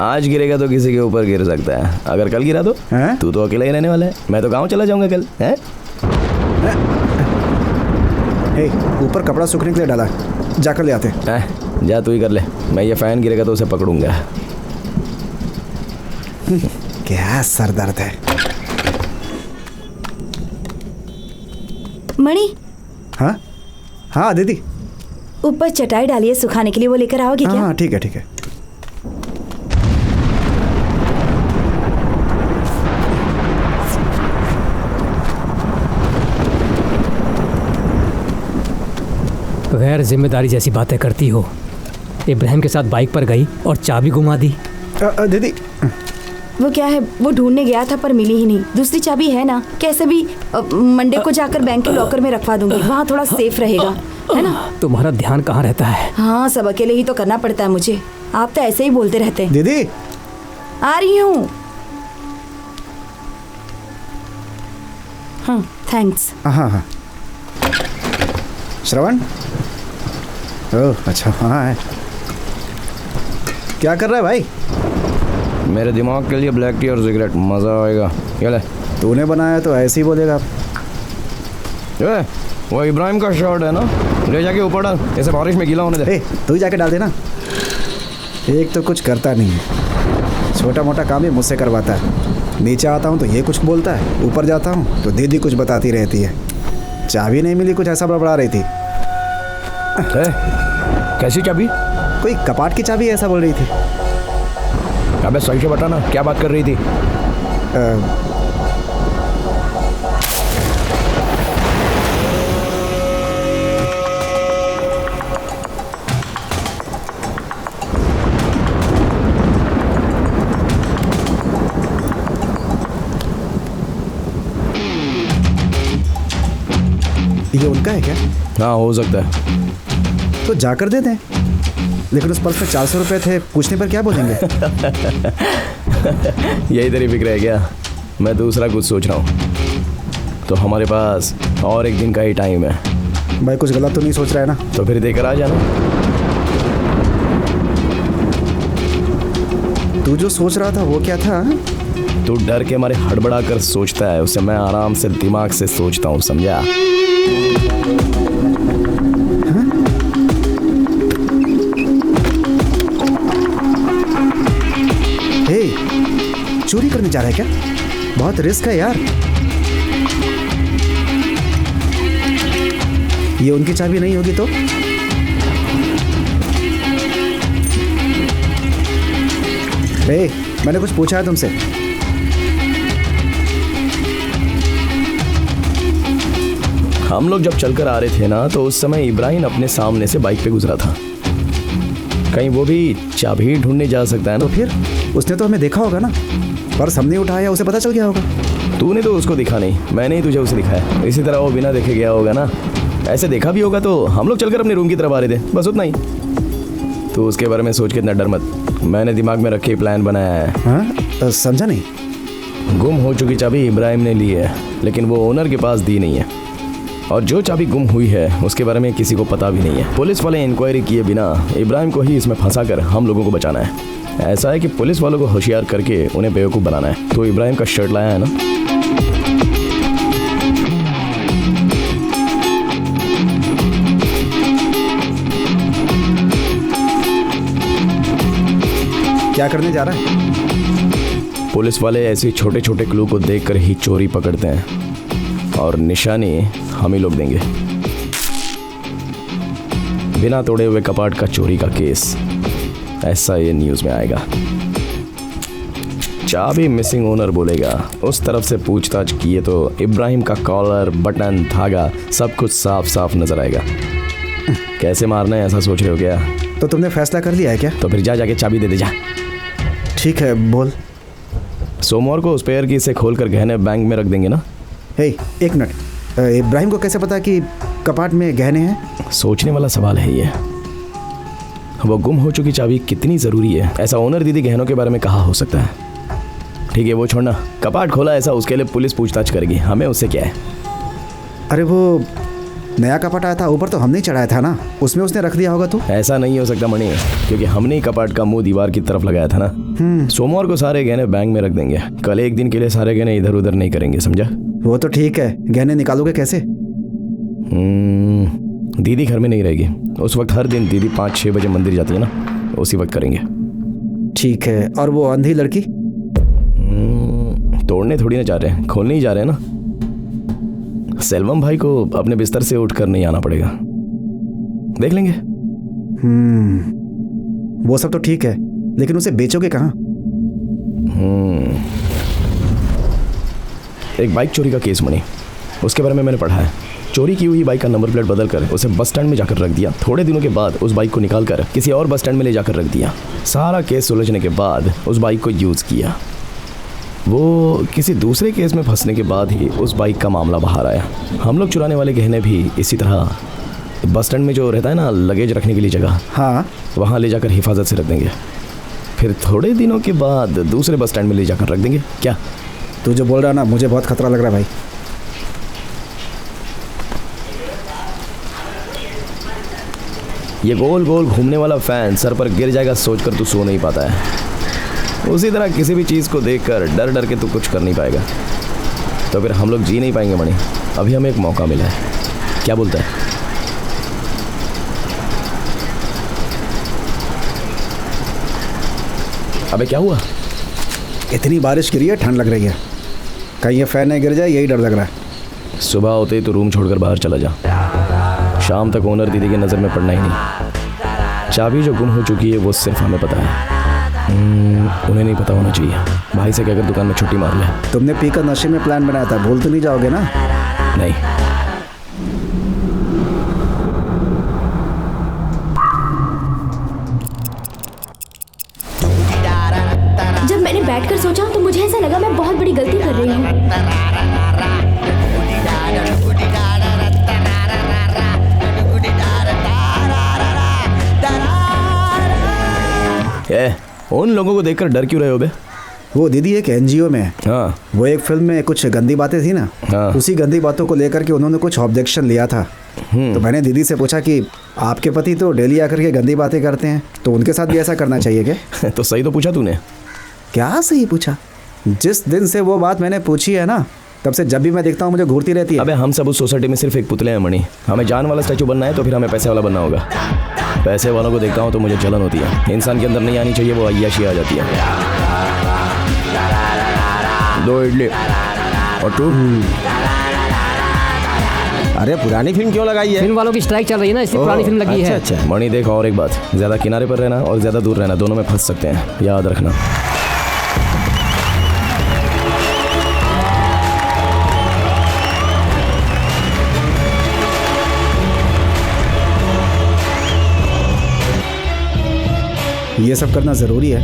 आज गिरेगा तो किसी के ऊपर गिर सकता है, अगर कल गिरा तो तू तो अकेला ही रहने वाला है। मैं तो गाँव चला जाऊँगा कल। है ऊपर कपड़ा सूखने के लिए डाला, जाकर ले आते। जा तू ही कर ले, मैं ये फैन गिरेगा तो उसे पकड़ूंगा। क्या सर दर्द है। मणि। हाँ हाँ दीदी। ऊपर चटाई डालिए सुखाने के लिए, वो लेकर आओगे क्या? हाँ ठीक है ठीक है। गैर जिम्मेदारी जैसी बातें करती हो। इब्राहिम के साथ बाइक पर गई और चाबी घुमा दी। दीदी वो क्या है, वो ढूंढने गया था पर मिली ही नहीं। दूसरी चाबी है ना, कैसे भी मंडे को जाकर बैंक के लॉकर में रखवा दूंगी, वहाँ थोड़ा सेफ रहेगा, है ना? तुम्हारा ध्यान कहाँ रहता है? हाँ, सब अकेले ही तो करना पड़ता है मुझे। आप तो ऐसे ही बोलते रहते हैं। दीदी आ रही हूँ। हाँ थैंक्स। हाँ हाँ। श्रवण, ओह अच्छा हाँ है। क्या कर रहा है भाई? मेरे दिमाग के लिए ब्लैक टी और सिगरेट, मज़ा आएगा। ये ले। तूने बनाया तो ऐसे ही बोलेगा। वो इब्राहिम का शर्ट है ना, ले जाके ऊपर डाल, ऐसे बारिश में गीला होने दे। तू ही जाके डाल देना। एक तो कुछ करता नहीं है, छोटा मोटा काम ही मुझसे करवाता है। नीचे आता हूँ तो ये कुछ बोलता है, ऊपर जाता हूँ तो दीदी कुछ बताती रहती है। चाबी नहीं मिली, कुछ ऐसा बड़बड़ा रही थी। कैसी चाबी? कोई कपाट की चाबी ऐसा बोल रही थी। अबे सही से बताना, क्या बात कर रही थी? ये उनका है क्या? हाँ हो सकता है। तो जाकर दे दें। लेकिन उस पर्स में 400 रुपए थे, पूछने पर क्या बोलेंगे? यही तेरी फिक्र है क्या? मैं दूसरा कुछ सोच रहा हूँ। तो हमारे पास और एक दिन का ही टाइम है। भाई कुछ गलत तो नहीं सोच रहा है ना? तो फिर देकर आ जाना। तू जो सोच रहा था वो क्या था? तू डर के मारे हड़बड़ा कर सोचता है, उसे मैं आराम से दिमाग से सोचता हूँ, समझा? हे, चोरी करने जा रहा है क्या? बहुत रिस्क है यार। ये उनकी चाबी नहीं होगी तो? हे, मैंने कुछ पूछा है तुमसे। हम लोग जब चलकर आ रहे थे ना, तो उस समय इब्राहिम अपने सामने से बाइक पे गुजरा था। कहीं वो भी चाबी ढूंढने जा सकता है ना? तो फिर उसने तो हमें देखा होगा ना, पर्स हमने उठाया, उसे पता चल गया होगा। तूने तो उसको दिखा नहीं, मैंने ही तुझे उसे दिखाया। इसी तरह वो बिना देखे गया होगा ना। ऐसे देखा भी होगा तो हम लोग चलकर अपने रूम की तरफ आ रहे थे, बस उतना ही। तो उसके बारे में सोच के इतना डर मत, मैंने दिमाग में रखे प्लान बनाया है। हाँ, समझा नहीं। गुम हो चुकी चाबी इब्राहिम ने ली है, लेकिन वो ओनर के पास दी नहीं है। और जो चाबी गुम हुई है उसके बारे में किसी को पता भी नहीं है। पुलिस वाले इंक्वायरी किए बिना इब्राहिम को ही इसमें फंसा कर हम लोगों को बचाना है। ऐसा है कि पुलिस वालों को होशियार करके उन्हें बेवकूफ़ बनाना है। तो इब्राहिम का शर्ट लाया है ना? क्या करने जा रहा है? पुलिस वाले ऐसे छोटे छोटे क्लू को देखकर ही चोरी पकड़ते हैं, और निशानी हम ही लोग देंगे। बिना तोड़े हुए कपाट का चोरी का केस, ऐसा ये न्यूज़ में आएगा। चाबी मिसिंग ओनर बोलेगा। उस तरफ से पूछताछ किए तो इब्राहिम का कॉलर, बटन, धागा सब कुछ साफ साफ नजर आएगा। कैसे मारना है ऐसा सोच रहे हो क्या? तो तुमने फैसला कर लिया है क्या? तो फिर जाके चाबी दे दे जा। ठीक है, बोल। सोमवार को स्पेयर की से खोलकर गहने बैंक में रख देंगे ना? हे, एक मिनट। इब्राहिम को कैसे पता कि कपाट में गहने हैं? सोचने वाला सवाल है ये। वो गुम हो चुकी चाबी कितनी ज़रूरी है, ऐसा ओनर दीदी गहनों के बारे में कहा हो सकता है। ठीक है, वो छोड़ना। कपाट खोला ऐसा, उसके लिए पुलिस पूछताछ करेगी, हमें उससे क्या है? अरे वो नया कपाट आया था, ऊपर तो हमने ही चढ़ाया था ना, उसमें उसने रख दिया होगा। तो ऐसा नहीं हो सकता मणि, क्योंकि हमने ही कपाट का मुंह दीवार की तरफ लगाया था ना। सोमवार को सारे गहने बैंक में रख देंगे। कल एक दिन के लिए सारे गहने इधर उधर नहीं करेंगे, समझा? वो तो ठीक है, गहने निकालोगे कैसे? दीदी घर में नहीं रहेगी उस वक्त। हर दिन दीदी 5-6 बजे मंदिर जाती है ना, उसी वक्त करेंगे। ठीक है। और वो अंधी लड़की? तोड़ने थोड़ी ना जा रहे हैं, खोलने ही जा रहे हैं ना। सेल्वम भाई को अपने बिस्तर से उठकर नहीं आना पड़ेगा, देख लेंगे। वो सब तो ठीक है, लेकिन उसे बेचोगे कहाँ? एक बाइक चोरी का केस मनी, उसके बारे में मैंने पढ़ा है। चोरी की हुई बाइक का नंबर प्लेट बदलकर उसे बस स्टैंड में जाकर रख दिया। थोड़े दिनों के बाद उस बाइक को निकालकर किसी और बस स्टैंड में ले जाकर रख दिया। सारा केस सुलझने के बाद उस बाइक को यूज़ किया। वो किसी दूसरे केस में फंसने के बाद ही उस बाइक का मामला बाहर आया। हम लोग चुराने वाले गहने भी इसी तरह बस स्टैंड में जो रहता है ना लगेज रखने के लिए जगह, हाँ, वहाँ ले जाकर हिफाजत से रख देंगे। फिर थोड़े दिनों के बाद दूसरे बस स्टैंड में ले जाकर रख देंगे। क्या तू जो बोल रहा ना, मुझे बहुत खतरा लग रहा है भाई। ये गोल गोल घूमने वाला फैन सर पर गिर जाएगा सोचकर तू सो नहीं पाता है। उसी तरह किसी भी चीज़ को देखकर डर डर के तू कुछ कर नहीं पाएगा, तो फिर हम लोग जी नहीं पाएंगे मणि। अभी हमें एक मौका मिला है, क्या बोलता है? अबे क्या हुआ? इतनी बारिश गिरी है, ठंड लग रही है, कहीं ये फैन नहीं गिर जाए, यही डर लग रहा है। सुबह होते ही तो रूम छोड़कर बाहर चला जा। शाम तक ओनर दीदी की नज़र में पड़ना ही नहीं। चाबी जो गुम हो चुकी है वो सिर्फ हमें पता है, उन्हें नहीं पता होना चाहिए। भाई से कहकर दुकान में छुट्टी मार ले। तुमने पीकर नशे में प्लान बनाया था, भूल तो नहीं जाओगे ना? नहीं। जब मैंने बैठकर सोचा तो मुझे ऐसा लगा मैं बहुत बड़ी गलती कर रही हूँ। उन लोगों को देखकर डर क्यों रहे हो बे? वो दीदी एक एनजीओ में है। हाँ। वो एक फिल्म में कुछ गंदी बातें थी ना, हाँ। उसी गंदी बातों को लेकर के उन्होंने कुछ ऑब्जेक्शन लिया था। तो मैंने दीदी से पूछा कि आपके पति तो डेली आकर के गंदी बातें करते हैं, तो उनके साथ भी ऐसा करना चाहिए क्या? तो सही तो पूछा तूने। क्या सही पूछा? जिस दिन से वो बात मैंने पूछी है ना, तब से जब भी मैं देखता हूँ मुझे घूरती रहती है। अबे हम सब उस सोसाइटी में सिर्फ एक पुतले हैं मणि। हमें जान वाला स्टैचू बनना है तो फिर हमें पैसे वाला बनना होगा। पैसे वालों को देखता हूँ तो मुझे जलन होती है। इंसान के अंदर नहीं आनी चाहिए, वो अय्याशी आ जाती है। 2 इडली और 2। अरे पुरानी फिल्म क्यों लगाई है? फिल्म वालों की स्ट्राइक चल रही है ना, इसलिए पुरानी फिल्म लगी है। अच्छा। मणि देख, और एक बात, ज़्यादा किनारे पर रहना और ज़्यादा दूर रहना दोनों में फंस सकते हैं, याद रखना। ये सब करना ज़रूरी है?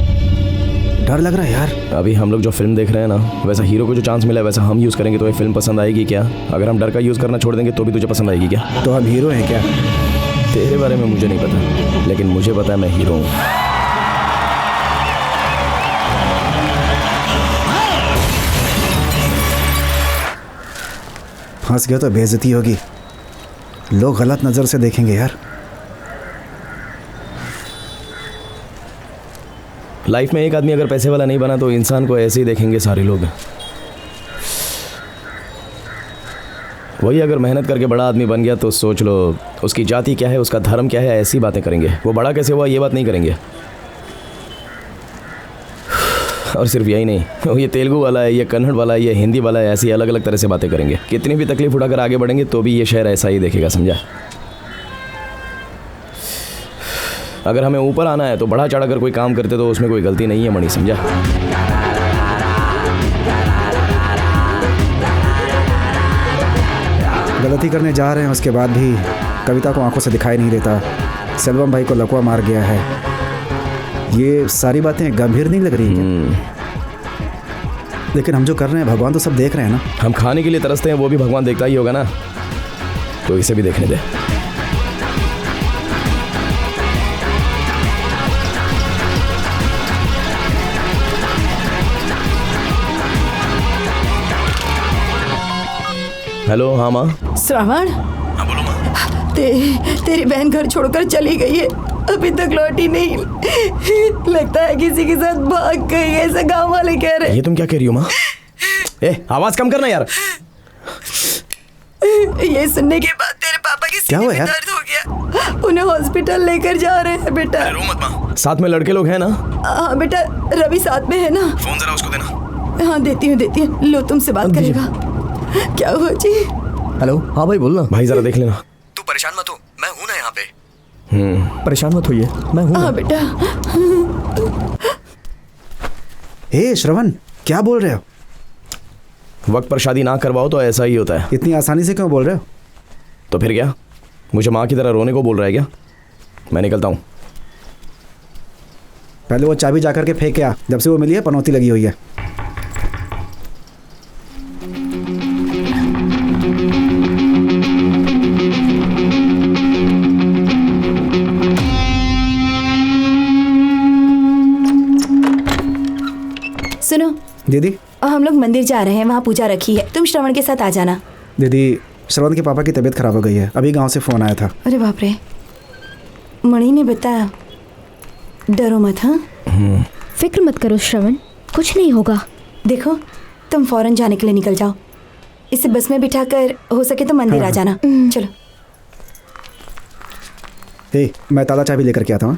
डर लग रहा है यार। अभी हम लोग जो फिल्म देख रहे हैं ना, वैसा हीरो को जो चांस मिला है वैसा हम यूज़ करेंगे तो ये फिल्म पसंद आएगी क्या? अगर हम डर का यूज़ करना छोड़ देंगे तो भी तुझे पसंद आएगी क्या? तो हम हीरो हैं क्या? तेरे बारे में मुझे नहीं पता, लेकिन मुझे पता है मैं हीरो हूँ। फंस गया तो बेइज्जती होगी, लोग गलत नज़र से देखेंगे यार। लाइफ में एक आदमी अगर पैसे वाला नहीं बना तो इंसान को ऐसे ही देखेंगे सारे लोग। वही अगर मेहनत करके बड़ा आदमी बन गया तो सोच लो उसकी जाति क्या है, उसका धर्म क्या है, ऐसी बातें करेंगे। वो बड़ा कैसे हुआ ये बात नहीं करेंगे। और सिर्फ यही नहीं, वो ये तेलुगु वाला है, ये कन्नड़ वाला है, ये हिंदी वाला है, ऐसी अलग अलग तरह से बातें करेंगे। कितनी भी तकलीफ उठाकर आगे बढ़ेंगे तो भी ये शहर ऐसा ही देखेगा, समझा? अगर हमें ऊपर आना है तो बढ़ा चढ़ा कर कोई काम करते तो उसमें कोई गलती नहीं है मणि, समझा? गलती करने जा रहे हैं, उसके बाद भी कविता को आंखों से दिखाई नहीं देता, सेल्वम भाई को लकवा मार गया है। ये सारी बातें गंभीर नहीं लग रही हैं? लेकिन हम जो कर रहे हैं भगवान तो सब देख रहे हैं ना। हम खाने के लिए तरसते हैं, वो भी भगवान देखता ही होगा ना, तो इसे भी देखने दे। हेलो। हाँ माँ। श्रावण, हाँ बोलो माँ। तेरी बहन घर छोड़कर चली गई है, अभी तक लौटी नहीं। लगता है किसी के साथ भाग गई, ऐसे गांव वाले कह रहे। ये तुम क्या कह रही हो माँ? आवाज कम करना यार। ये सुनने के बाद तेरे पापा की सीने में दर्द हो गया, उन्हें हॉस्पिटल लेकर जा रहे हैं। बेटा रो मत माँ, साथ में लड़के लोग हैं ना? हाँ बेटा, रवि साथ में है ना? फोन जरा उसको देना। हाँ देती हूँ। लो तुमसे बात करेगा। क्या हुआ जी? हेलो। हाँ भाई बोलना। भाई जरा देख लेना। तू परेशान मत हो, मैं हूं ना यहाँ पे। परेशान मत होइए, मैं हूँ। हाँ बेटा। हे श्रवण, क्या बोल रहे हो? वक्त पर शादी ना करवाओ तो ऐसा ही होता है। इतनी आसानी से क्यों बोल रहे हो? तो फिर क्या, मुझे माँ की तरह रोने को बोल रहा है क्या? मैं निकलता हूँ। पहले वो चाबी जाकर के फेंक आ, जब से वो मिली है पनौती लगी हुई है। सुनो दीदी, हम लोग मंदिर जा रहे हैं, वहाँ पूजा रखी है, तुम श्रवण के साथ आ जाना। दीदी श्रवण के पापा की तबीयत खराब हो गई है, अभी गांव से फ़ोन आया था। अरे बाप रे, मणि ने बताया। डरो मत। हाँ फिक्र मत करो श्रवण, कुछ नहीं होगा। देखो तुम फौरन जाने के लिए निकल जाओ, इसे बस में बिठाकर हो सके तो मंदिर आ जाना। चलो। मैं ताला चाबी लेकर के आता हूँ।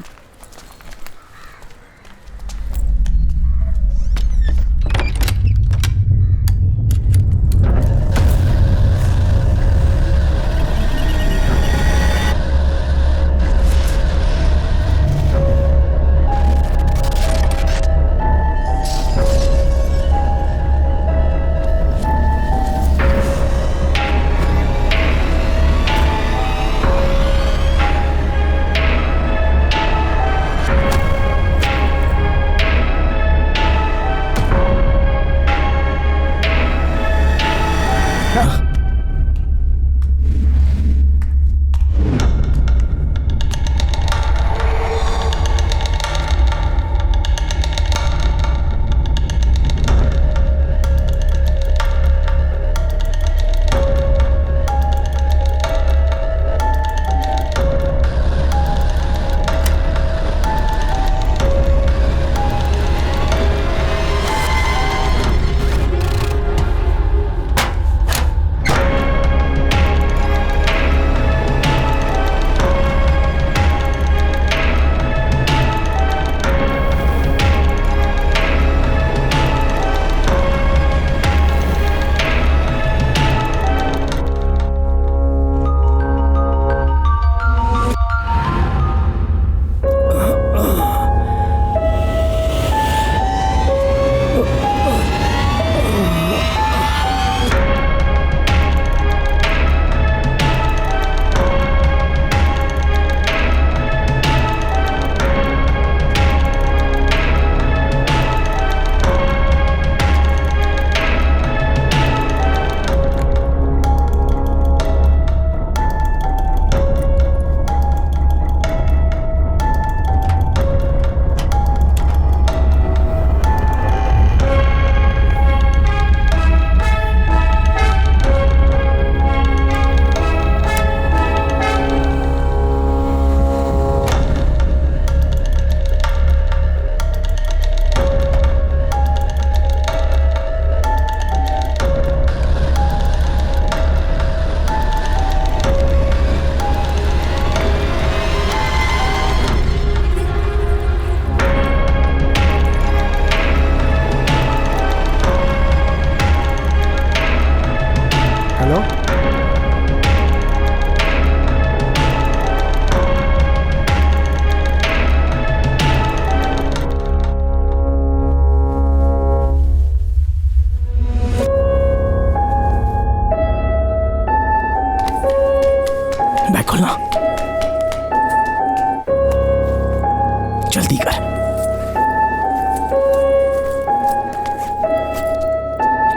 जल्दी कर।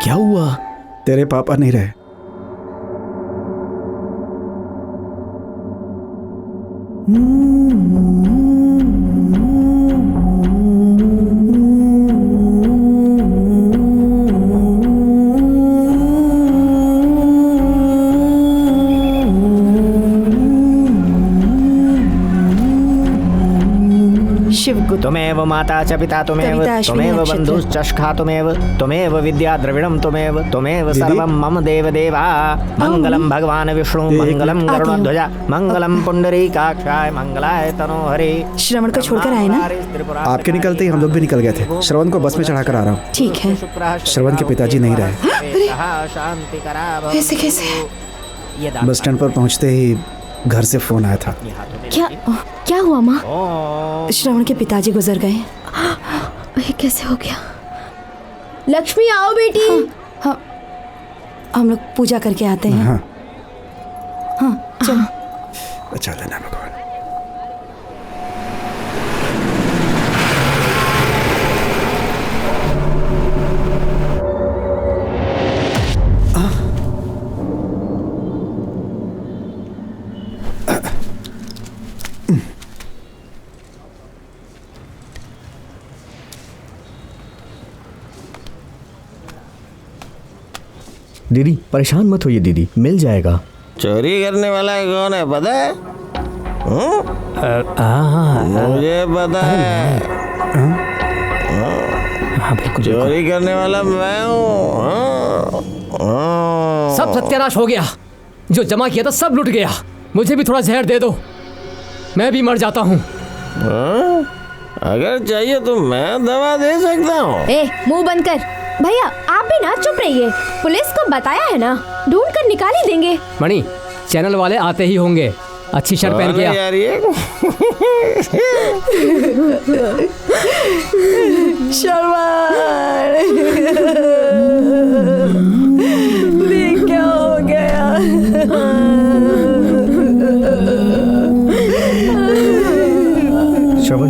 क्या हुआ? तेरे पापा नहीं रहे। त्वमेव माता च पिता त्वमेव, कविता अश्विनी त्वमेव नक्षत्र। बन्धुश्च सखा त्वमेव, त्वमेव विद्या द्रविणं त्वमेव, त्वमेव सर्वं मम देव देवा। मंगलम भगवान विष्णु, मंगलम गरुड़ध्वज, मंगलम पुंडरीकाक्षाय, मंगलाय तनोहरे। श्रवण को छोड़कर आए ना? आपके निकलते ही हम लोग भी निकल गए थे। श्रवण को बस में चढ़ाकर आ रहा हूँ। ठीक है। श्रवण के पिताजी नहीं रहे। कैसे कैसे? बस स्टैंड पर पहुँचते ही घर से फोन आया था। क्या हुआ माँ? श्रवण के पिताजी गुजर गए। ये कैसे हो गया? लक्ष्मी आओ बेटी। हाँ, हम लोग पूजा करके आते हैं। हाँ हाँ चलो। अच्छा लेना भगवान। दीदी परेशान मत होइए दीदी, मिल जाएगा। चोरी करने वाला कौन है पता है? मुझे पता है। चोरी करने वाला मैं हूँ। सब सत्यानाश हो गया। जो जमा किया था सब लुट गया। मुझे भी थोड़ा जहर दे दो, मैं भी मर जाता हूँ। अगर चाहिए तो मैं दवा दे सकता हूँ। मुंह बंद कर। भैया आप भी ना चुप रहिए। पुलिस को बताया है ना, ढूंढ कर निकाल ही देंगे। मणि, चैनल वाले आते ही होंगे। अच्छी शर्ट पहन के आ। यार ये श्रवण क्या हो गया? श्रवण,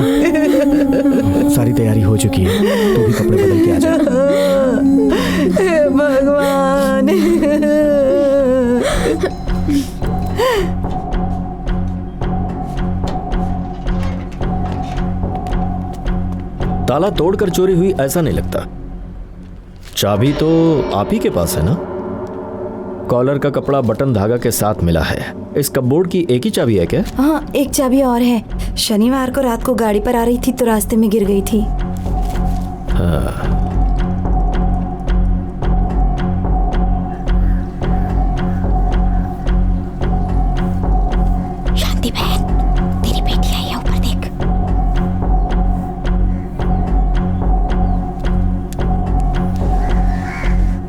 सारी तैयारी हो चुकी है, तू भी कपड़े बदल के आ जा। भगवान। ताला तोड़कर चोरी हुई ऐसा नहीं लगता। चाबी तो आप ही के पास है ना? कॉलर का कपड़ा बटन धागा के साथ मिला है। इस कपबोर्ड की एक ही चाबी है क्या? हाँ, एक चाबी और है। शनिवार को रात को गाड़ी पर आ रही थी तो रास्ते में गिर गई थी। हाँ। शांति बहन, तेरी बेटी आई है, ऊपर देख।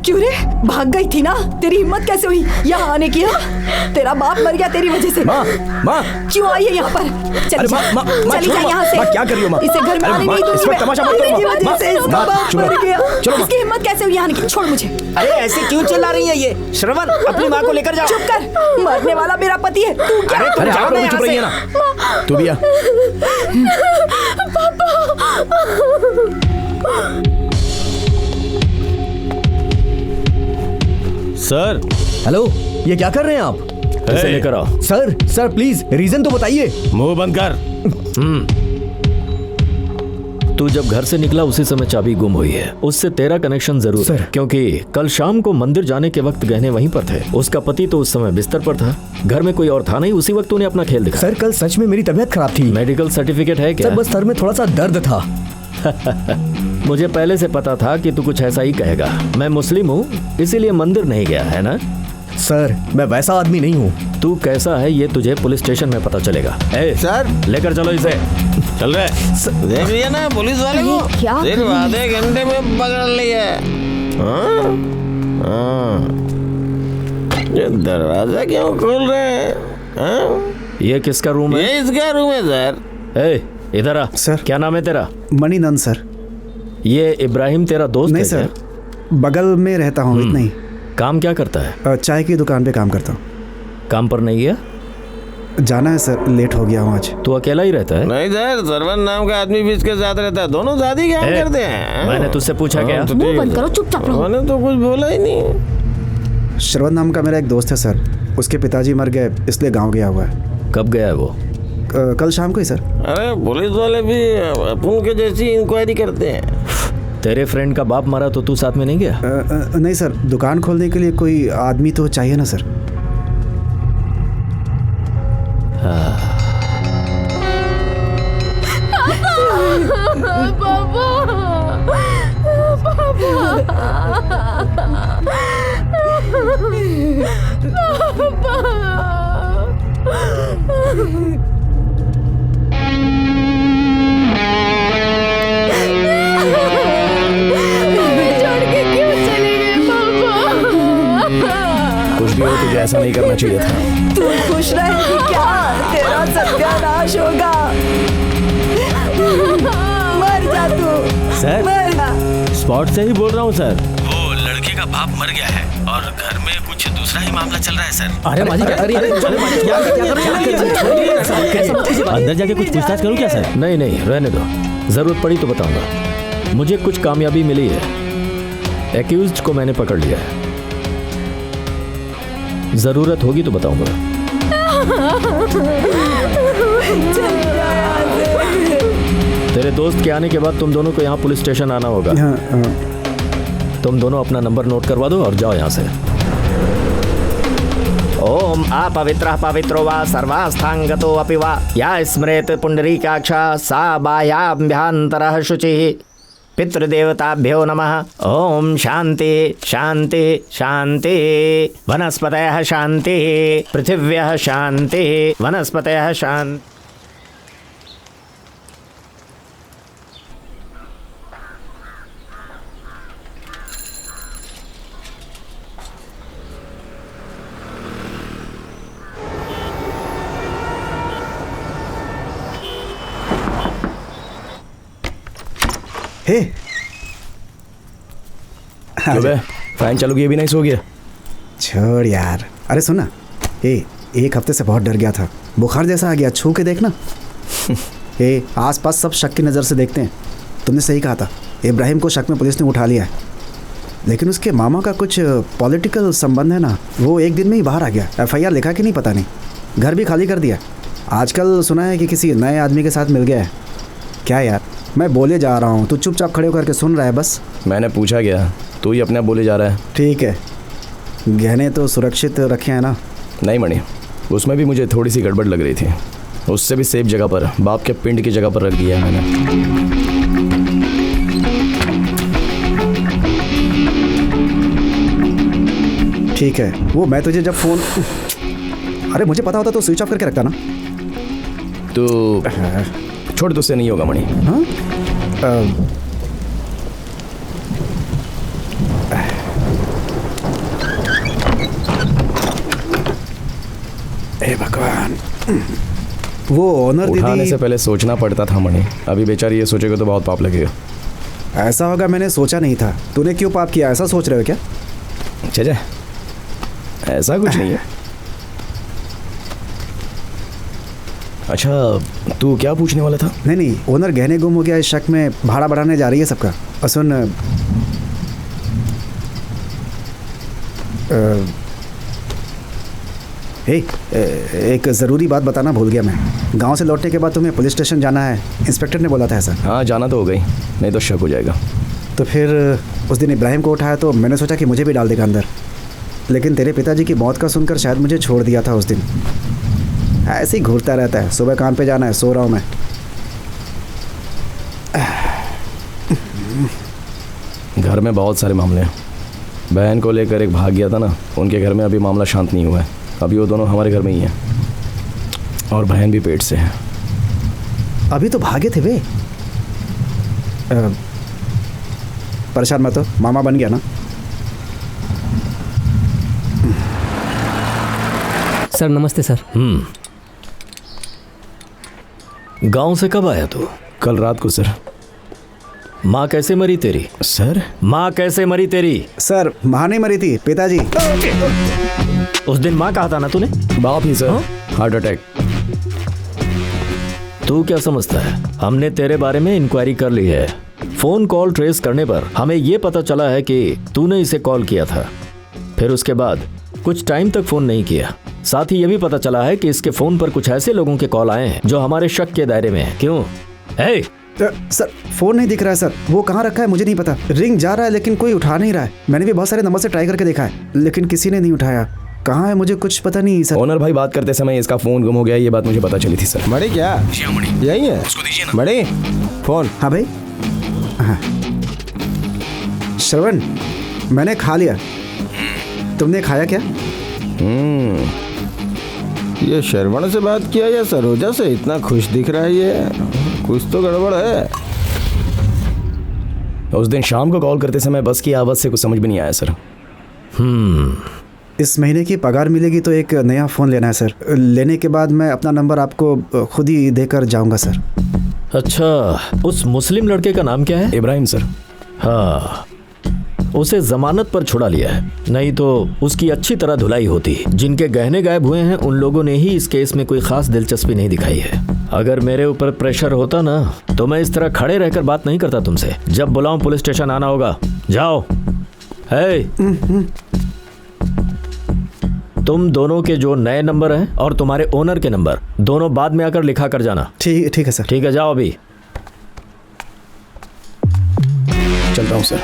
क्यों रे, भाग गई थी ना? तेरी हिम्मत कैसे हुई यहाँ आने की? तेरा बाप मर गया तेरी वजह से। माँ, माँ, क्यों आई है यहाँ पर? चली जा, चली जा यहाँ से। माँ क्या कर रही हो माँ? इसे घर में आने नहीं दूंगी मैं। तमाशा मत करो माँ। वजह से इसका बाप मर गया। इसकी हिम्मत कैसे हुई आने की? छोड़ मुझे। अरे ऐसे क्यों चिल्ला रही है ये? श्रवण, अपनी माँ को लेकर जाओ। चुप कर, मरने वाला मेरा पति है। तू क्या? अरे आप लोग चुप रहिए ना। तू भी आ। सर। हेलो, ये क्या कर रहे हैं आप? ऐसे लेकर आओ। सर, सर प्लीज रीजन तो बताइए। मुंह बंद कर। तू जब घर से निकला उसी समय चाबी गुम हुई है। उससे तेरा कनेक्शन जरूर है, क्योंकि कल शाम को मंदिर जाने के वक्त गहने वहीं पर थे। उसका पति तो उस समय बिस्तर पर था, घर में कोई और था नहीं। उसी वक्त तूने अपना खेल दिखाया। सर कल सच में मेरी तबीयत खराब थी। मेडिकल सर्टिफिकेट है क्या? सर बस सर में थोड़ा सा दर्द था। मुझे पहले से पता था कि तू कुछ ऐसा ही कहेगा। मैं मुस्लिम हूँ इसीलिए मंदिर नहीं गया है ना? सर मैं वैसा आदमी नहीं हूँ। तू कैसा है ये तुझे पुलिस स्टेशन में पता चलेगा। सर लेकर चलो इसे। चल रहे। देख लिया ना पुलिस वाले को? क्या? सिर्फ आधे घंटे में पकड़ लिया। ये दरवाजा क्यों खोल रहे हैं? ये किसका रूम है? ये इसका रूम है सर। ए, इधर आ। सर। क्या नाम है तेरा? मणिनंद सर। ये इब्राहिम तेरा दोस्त नहीं है सर, क्या? बगल में रहता हूँ, इतना ही। काम क्या करता है? चाय की दुकान पे काम करता हूँ। काम पर नहीं गया? जाना है सर, लेट हो गया हूँ आज। तू अकेला ही रहता है? नहीं सर, सरवन नाम का आदमी भी इसके साथ रहता है, दोनों साथ ही काम करते हैं। मैंने तुझसे पूछा क्या? मुंह बंद करो, चुपचाप रहो। मैंने तो कुछ बोला ही नहीं। श्रवण नाम का मेरा एक दोस्त है सर, उसके पिताजी मर गए इसलिए गाँव गया हुआ है। कब गया है वो? कल शाम को ही सर। अरे पुलिस वाले भी अपन के जैसी इंक्वायरी करते हैं। तेरे फ्रेंड का बाप मरा तो तू साथ में नहीं गया? नहीं सर, दुकान खोलने के लिए कोई आदमी तो चाहिए ना सर। कुछ भी हो, तुझे ऐसा नहीं करना चाहिए था। तू खुश रहेगी क्या? तेरा सत्यानाश होगा। मर जा तू। सर, मर जा। स्पॉट से ही बोल रहा हूँ सर। वो लड़के का बाप मर गया है और घर में कुछ दूसरा ही मामला चल रहा है सर। अरे माजी क्या कर रही है? अंदर जाके कुछ पूछताछ करूँ क्या सर? नहीं नहीं, रहने दो, जरूरत पड़ी तो बताऊंगा। मुझे कुछ कामयाबी मिली है, एक्यूज्ड को मैंने पकड़ लिया है, जरूरत होगी तो बताऊंगा। तेरे दोस्त के आने के बाद तुम दोनों को यहाँ पुलिस स्टेशन आना होगा। तुम दोनों अपना नंबर नोट करवा दो और जाओ यहाँ से। ओम अपवित्रः पवित्रो वा सर्वास्थांगतो अपि वा या स्मरेत पुंडरीकाक्षा सा बाह्याभ्यन्तरः शुचिः। पितृदेवताभ्यो नमः। ओम शांति शांति शांति। वनस्पतयः शांति, पृथिव्यः शांति, वनस्पतयः शांति। हे क्यों बे, फैन चालू किए भी नहीं सो गया? छोड़ यार। अरे सुन ना, एक हफ्ते से बहुत डर गया था, बुखार जैसा आ गया, छू के देखना। आसपास सब शक की नज़र से देखते हैं। तुमने सही कहा था, इब्राहिम को शक में पुलिस ने उठा लिया है, लेकिन उसके मामा का कुछ पॉलिटिकल संबंध है ना, वो एक दिन में ही बाहर आ गया। FIR लिखा कि नहीं पता नहीं, घर भी खाली कर दिया। आजकल सुना है कि किसी नए आदमी के साथ मिल गया है। क्या यार, मैं बोले जा रहा हूँ, तू चुपचाप खड़े होकर के सुन रहा है बस। मैंने पूछा क्या, तू ही अपने आप बोले जा रहा है। ठीक है, गहने तो सुरक्षित रखे हैं ना? नहीं मणि, उसमें भी मुझे थोड़ी सी गड़बड़ लग रही थी। उससे भी सेफ जगह पर, बाप के पिंड की जगह पर रख दिया है मैंने। ठीक है, वो मैं तुझे जब फ़ोन, अरे मुझे पता होता तो स्विच ऑफ करके रखता ना। तो छोड़, तुझसे नहीं होगा मणि। हाँ? हे भगवान, वो ओनर उठाने दीदी से पहले सोचना पड़ता था मणि। अभी बेचारी ये सोचेगा तो बहुत पाप लगेगा। ऐसा होगा मैंने सोचा नहीं था। तूने क्यों पाप किया, ऐसा सोच रहे हो क्या? अच्छा, ऐसा कुछ नहीं है। अच्छा, तू क्या पूछने वाला था? नहीं, ओनर गहने गुम हो गया, इस शक में भाड़ा बढ़ाने जा रही है सबका। और सुन, एक ज़रूरी बात बताना भूल गया मैं। गांव से लौटने के बाद तुम्हें पुलिस स्टेशन जाना है, इंस्पेक्टर ने बोला था ऐसा। हाँ, जाना तो हो गई, नहीं तो शक हो जाएगा। तो फिर उस दिन इब्राहिम को उठाया तो मैंने सोचा कि मुझे भी डाल देगा अंदर, लेकिन तेरे पिताजी की मौत का सुनकर शायद मुझे छोड़ दिया था उस दिन। ऐसे ही घूरता रहता है, सुबह काम पे जाना है, सो रहा हूँ मैं। घर में बहुत सारे मामले हैं। बहन को लेकर एक भाग गया था ना, उनके घर में अभी मामला शांत नहीं हुआ है। अभी वो दोनों हमारे घर में ही हैं, और बहन भी पेट से है। अभी तो भागे थे वे। परेशान मत हो, मामा बन गया ना। सर नमस्ते सर। गांव से कब आया तू? कल रात को सर। माँ कैसे मरी तेरी? सर, माँ कैसे मरी तेरी? सर, माँ नहीं मरी थी, पिताजी। उस दिन माँ कहा था ना तूने? बाप ही सर, हार्ट अटैक। तू क्या समझता है? हमने तेरे बारे में इंक्वायरी कर ली है। फोन कॉल ट्रेस करने पर हमें ये पता चला है कि तूने इसे कॉल किया था, फिर उसके बाद कुछ टाइम तक फोन नहीं किया। साथ ही ये भी पता चला है कि इसके फोन पर कुछ ऐसे लोगों के कॉल आए हैं जो हमारे शक के दायरे में हैं। क्यों? हे सर फोन नहीं दिख रहा है सर, वो कहाँ रखा है मुझे नहीं पता। रिंग जा रहा है लेकिन कोई उठा नहीं रहा है। मैंने भी बहुत सारे नंबर से ट्राई करके देखा है लेकिन किसी ने नहीं उठाया। कहाँ है मुझे कुछ पता नहीं सर। ओनर भाई बात करते समय इसका फोन गुम हो गया, ये बात मुझे पता चली थी सर। मणि क्या यही है? उसको दीजिए ना। मणि फोन। हाँ भाई। हाँ श्रवण, मैंने खा लिया, तुमने खाया क्या? ये श्रवण से बात किया या सरोजा से? इतना खुश दिख रहा है ये, कुछ तो गड़बड़ है। उस दिन शाम को कॉल करते समय बस की आवाज़ से कुछ समझ भी नहीं आया सर। इस महीने की पगार मिलेगी तो एक नया फ़ोन लेना है सर। लेने के बाद मैं अपना नंबर आपको खुद ही देकर जाऊंगा सर। अच्छा, उस मुस्लिम लड़के का नाम क्या है? इब्राहिम सर। हाँ, उसे जमानत पर छुड़ा लिया है, नहीं तो उसकी अच्छी तरह धुलाई होती। जिनके गहने गायब हुए हैं उन लोगों ने ही इस केस में कोई खास दिलचस्पी नहीं दिखाई है। अगर मेरे ऊपर प्रेशर होता ना तो मैं इस तरह खड़े रहकर बात नहीं करता तुमसे। जब बुलाऊं पुलिस स्टेशन आना होगा। जाओ। हे, तुम दोनों के जो नए नंबर हैं और तुम्हारे ओनर के नंबर दोनों बाद में आकर लिखा कर जाना। ठीक है सर। ठीक है, जाओ अभी। चलता हूँ सर।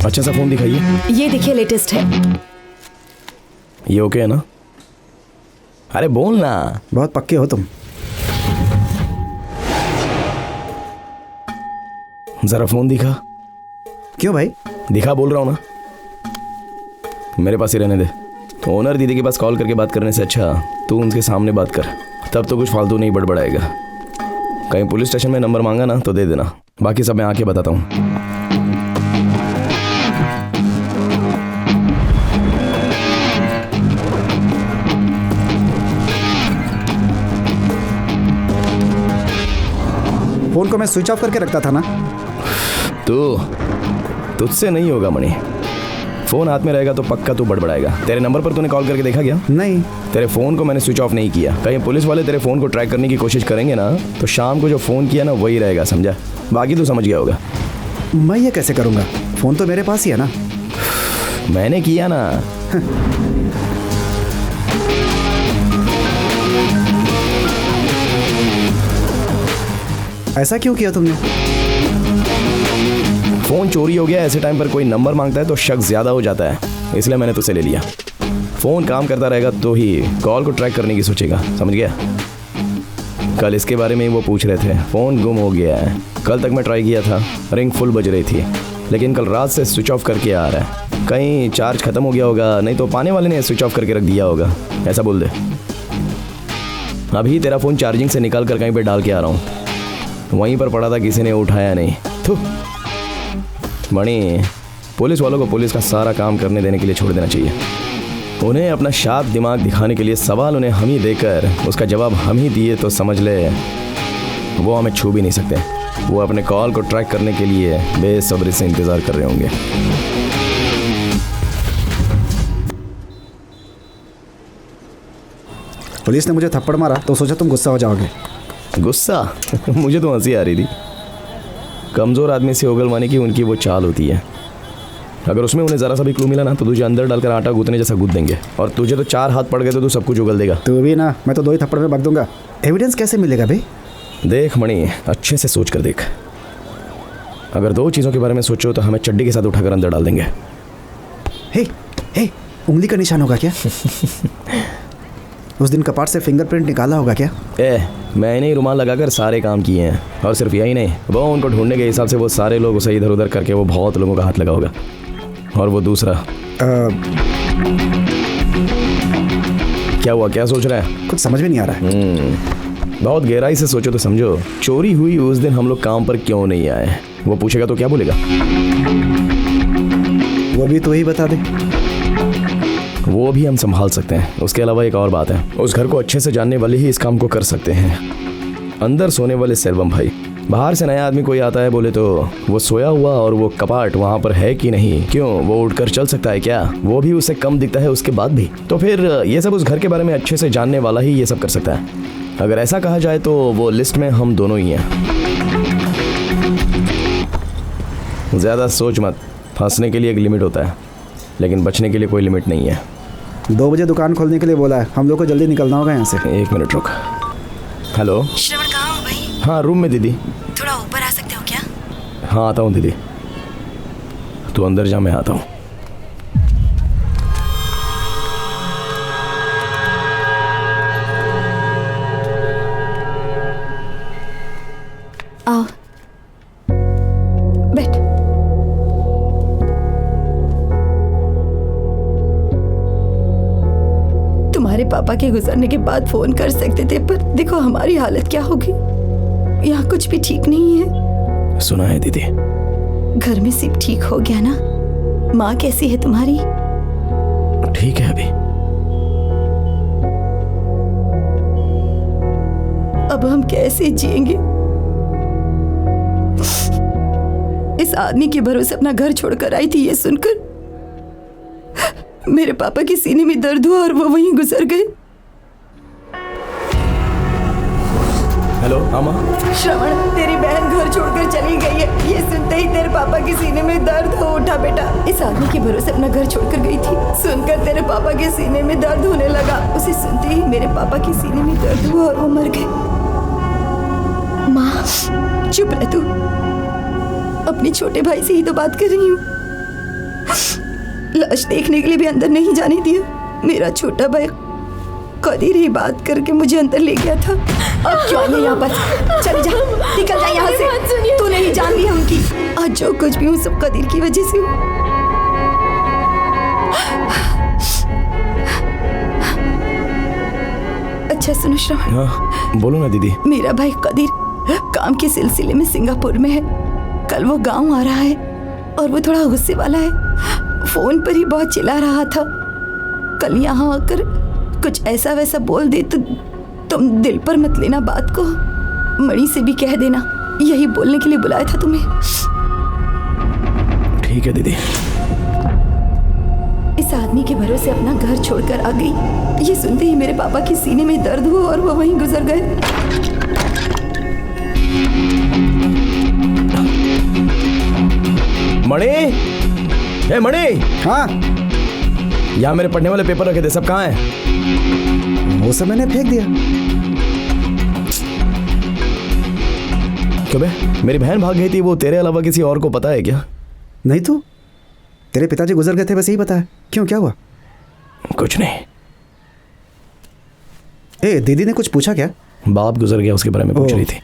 अच्छा सा फोन दिखाइए। ये देखिए, लेटेस्ट है। ये ओके है ना? अरे बोल ना। बहुत पक्के हो तुम। जरा फोन दिखा। क्यों भाई? दिखा बोल रहा हूँ ना। मेरे पास ही रहने दे। ओनर दीदी के पास कॉल करके बात करने से अच्छा तू उनके सामने बात कर, तब तो कुछ फालतू नहीं बड़बड़ाएगा। कहीं पुलिस स्टेशन में नंबर मांगा ना तो दे देना, बाकी सब मैं आके बताता हूँ। फोन को मैं स्विच ऑफ करके रखता था ना। तुझसे नहीं होगा मणि। फोन हाथ में रहेगा तो पक्का तू बड़बड़ाएगा। तेरे नंबर पर तूने कॉल करके देखा क्या? नहीं। तेरे फोन को मैंने स्विच ऑफ नहीं किया। कहीं पुलिस वाले तेरे फोन को ट्रैक करने की कोशिश करेंगे ना तो शाम को जो फोन किया ना वही रहेगा, समझा? बाकी तू समझ गया होगा। मैं ये कैसे करूँगा? फोन तो मेरे पास ही है ना। मैंने किया ना। ऐसा क्यों किया तुमने? फोन चोरी हो गया, ऐसे टाइम पर कोई नंबर मांगता है तो शक ज्यादा हो जाता है, इसलिए मैंने तुझसे ले लिया। फोन काम करता रहेगा तो ही कॉल को ट्रैक करने की सोचेगा, समझ गया? कल इसके बारे में ही वो पूछ रहे थे। फोन गुम हो गया है। कल तक मैं ट्राई किया था, रिंग फुल बज रही थी, लेकिन कल रात से स्विच ऑफ करके आ रहा है। कहीं चार्ज खत्म हो गया होगा, नहीं तो पाने वाले ने स्विच ऑफ करके रख दिया होगा, ऐसा बोल दे। अभी तेरा फोन चार्जिंग से निकाल कर कहीं पे डाल के आ रहा हूँ, वहीं पर पड़ा था, किसी ने उठाया नहीं। मणि, पुलिस वालों को पुलिस का सारा काम करने देने के लिए छोड़ देना चाहिए। उन्हें अपना शार्प दिमाग दिखाने के लिए सवाल उन्हें हम ही देकर उसका जवाब हम ही दिए तो समझ ले वो हमें छू भी नहीं सकते। वो अपने कॉल को ट्रैक करने के लिए बेसब्री से इंतज़ार कर रहे होंगे। पुलिस ने मुझे थप्पड़ मारा तो सोचा तुम गुस्सा हो जाओगे। गुस्सा? मुझे तो हंसी आ रही थी। कमज़ोर आदमी से उगलवाने की उनकी वो चाल होती है। अगर उसमें उन्हें ज़रा सा भी क्लू मिला ना तो तुझे अंदर डालकर आटा गूंथने जैसा गूंथ देंगे, और तुझे तो 4 हाथ पड़ गए तो तू सब कुछ उगल देगा। तू भी ना, मैं तो 2 ही थप्पड़ में बक दूंगा। एविडेंस कैसे मिलेगा भाई? देख मणि, अच्छे से सोच कर देख। अगर 2 चीज़ों के बारे में सोचो तो हमें चड्डी के साथ उठाकर अंदर डाल देंगे। हे, उंगली का निशान होगा क्या? उस दिन कपाट से फिंगरप्रिंट निकाला होगा क्या? मैंने ही रुमाल लगाकर सारे काम किए हैं, और सिर्फ यही नहीं, वो उनको ढूंढने के हिसाब से वो सारे लोग उसे इधर उधर करके वो बहुत लोगों का हाथ लगा होगा। और वो दूसरा क्या हुआ? क्या सोच रहा है? कुछ समझ में नहीं आ रहा है। बहुत गहराई से सोचो तो समझो। चोरी हुई उस दिन हम लोग काम पर क्यों नहीं आए? वो पूछेगा तो क्या बोलेगा? वो भी तो ही बता दे। वो भी हम संभाल सकते हैं। उसके अलावा एक और बात है, उस घर को अच्छे से जानने वाले ही इस काम को कर सकते हैं। अंदर सोने वाले सेल्वम भाई बाहर से नया आदमी कोई आता है बोले तो वो सोया हुआ और वो कपाट वहाँ पर है कि नहीं, क्यों वो उठकर चल सकता है क्या, वो भी उसे कम दिखता है उसके बाद भी, तो फिर ये सब उस घर के बारे में अच्छे से जानने वाला ही ये सब कर सकता है। अगर ऐसा कहा जाए तो वो लिस्ट में हम दोनों ही हैं। ज़्यादा सोच मत, फंसने के लिए एक लिमिट होता है लेकिन बचने के लिए कोई लिमिट नहीं है। 2 बजे दुकान खोलने के लिए बोला है, हम लोग को जल्दी निकलना होगा यहाँ से। 1 मिनट रुक। हेलो श्रवण, कहाँ हो भाई? हाँ रूम में दीदी। थोड़ा ऊपर आ सकते हो क्या? हाँ आता हूँ दीदी, तू अंदर जा, मैं आता हूँ। आओ बैठ। तुम्हारे पापा के गुजरने के बाद फोन कर सकते थे, पर देखो हमारी हालत क्या होगी। यहाँ कुछ भी ठीक नहीं है। सुना है दीदी। घर में सिर्फ ठीक हो गया ना? माँ कैसी है तुम्हारी? ठीक है अभी। अब हम कैसे जिएंगे? इस आदमी के भरोसे अपना घर छोड़कर आई थी, ये सुनकर मेरे पापा के सीने में दर्द हुआ और वो वहीं गुजर गए। हेलो मामा। श्रवण, तेरी बहन घर छोड़कर चली गई है। ये सुनते ही तेरे पापा के सीने में दर्द हो उठा बेटा। इस आदमी के भरोसे अपना घर छोड़कर गई थी, सुनकर तेरे पापा के सीने में दर्द होने लगा। उसे सुनते ही मेरे पापा के सीने में दर्द हुआ और वो मर गए। माँ चुप रह तू, अपने छोटे भाई से ही तो बात कर रही हूँ। लाश देखने के लिए भी अंदर नहीं जाने दिया। मेरा छोटा भाई कदीर ही बात करके मुझे अंदर ले गया था। अब क्यों आई है यहाँ पर? चल जा, निकल जा यहाँ से। तू नहीं जान रही है उनकी। आज जो कुछ भी हूँ सब कदीर की वजह से हूँ। अच्छा सुनो श्रवण। हाँ बोलो ना दीदी। मेरा भाई कदीर काम के सिलसिले में सिंगापुर में है। कल वो गांव आ रहा है और वो थोड़ा गुस्से वाला है। फोन पर ही बहुत चिल्ला रहा था। कल यहाँ आकर कुछ ऐसा वैसा बोल दे तो तुम दिल पर मत लेना बात को। मणि से भी कह देना, यही बोलने के लिए बुलाया था तुम्हें। ठीक है दीदी। इस आदमी के भरोसे अपना घर छोड़कर आ गई। ये सुनते ही मेरे पापा के सीने में दर्द हुआ और वो वहीं गुजर गए। मणि, ए मणि। हाँ यहाँ मेरे पढ़ने वाले पेपर रखे थे, सब कहाँ हैं? वो सब मैंने फेंक दिया। क्यों बे? मेरी बहन भाग गई थी, वो तेरे अलावा किसी और को पता है क्या? नहीं तो तेरे पिताजी गुजर गए थे, बस यही पता है। क्यों, क्या हुआ? कुछ नहीं। ए दीदी ने कुछ पूछा क्या? बाप गुजर गया उसके बारे में पूछ रही थी।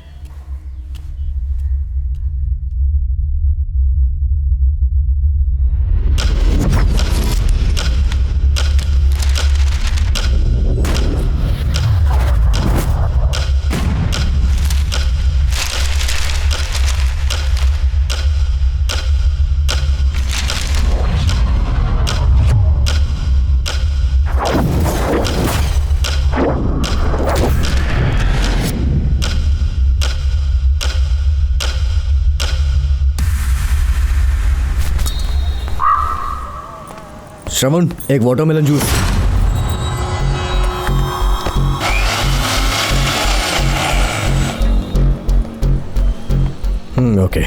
श्रवण, एक watermelon juice. Okay,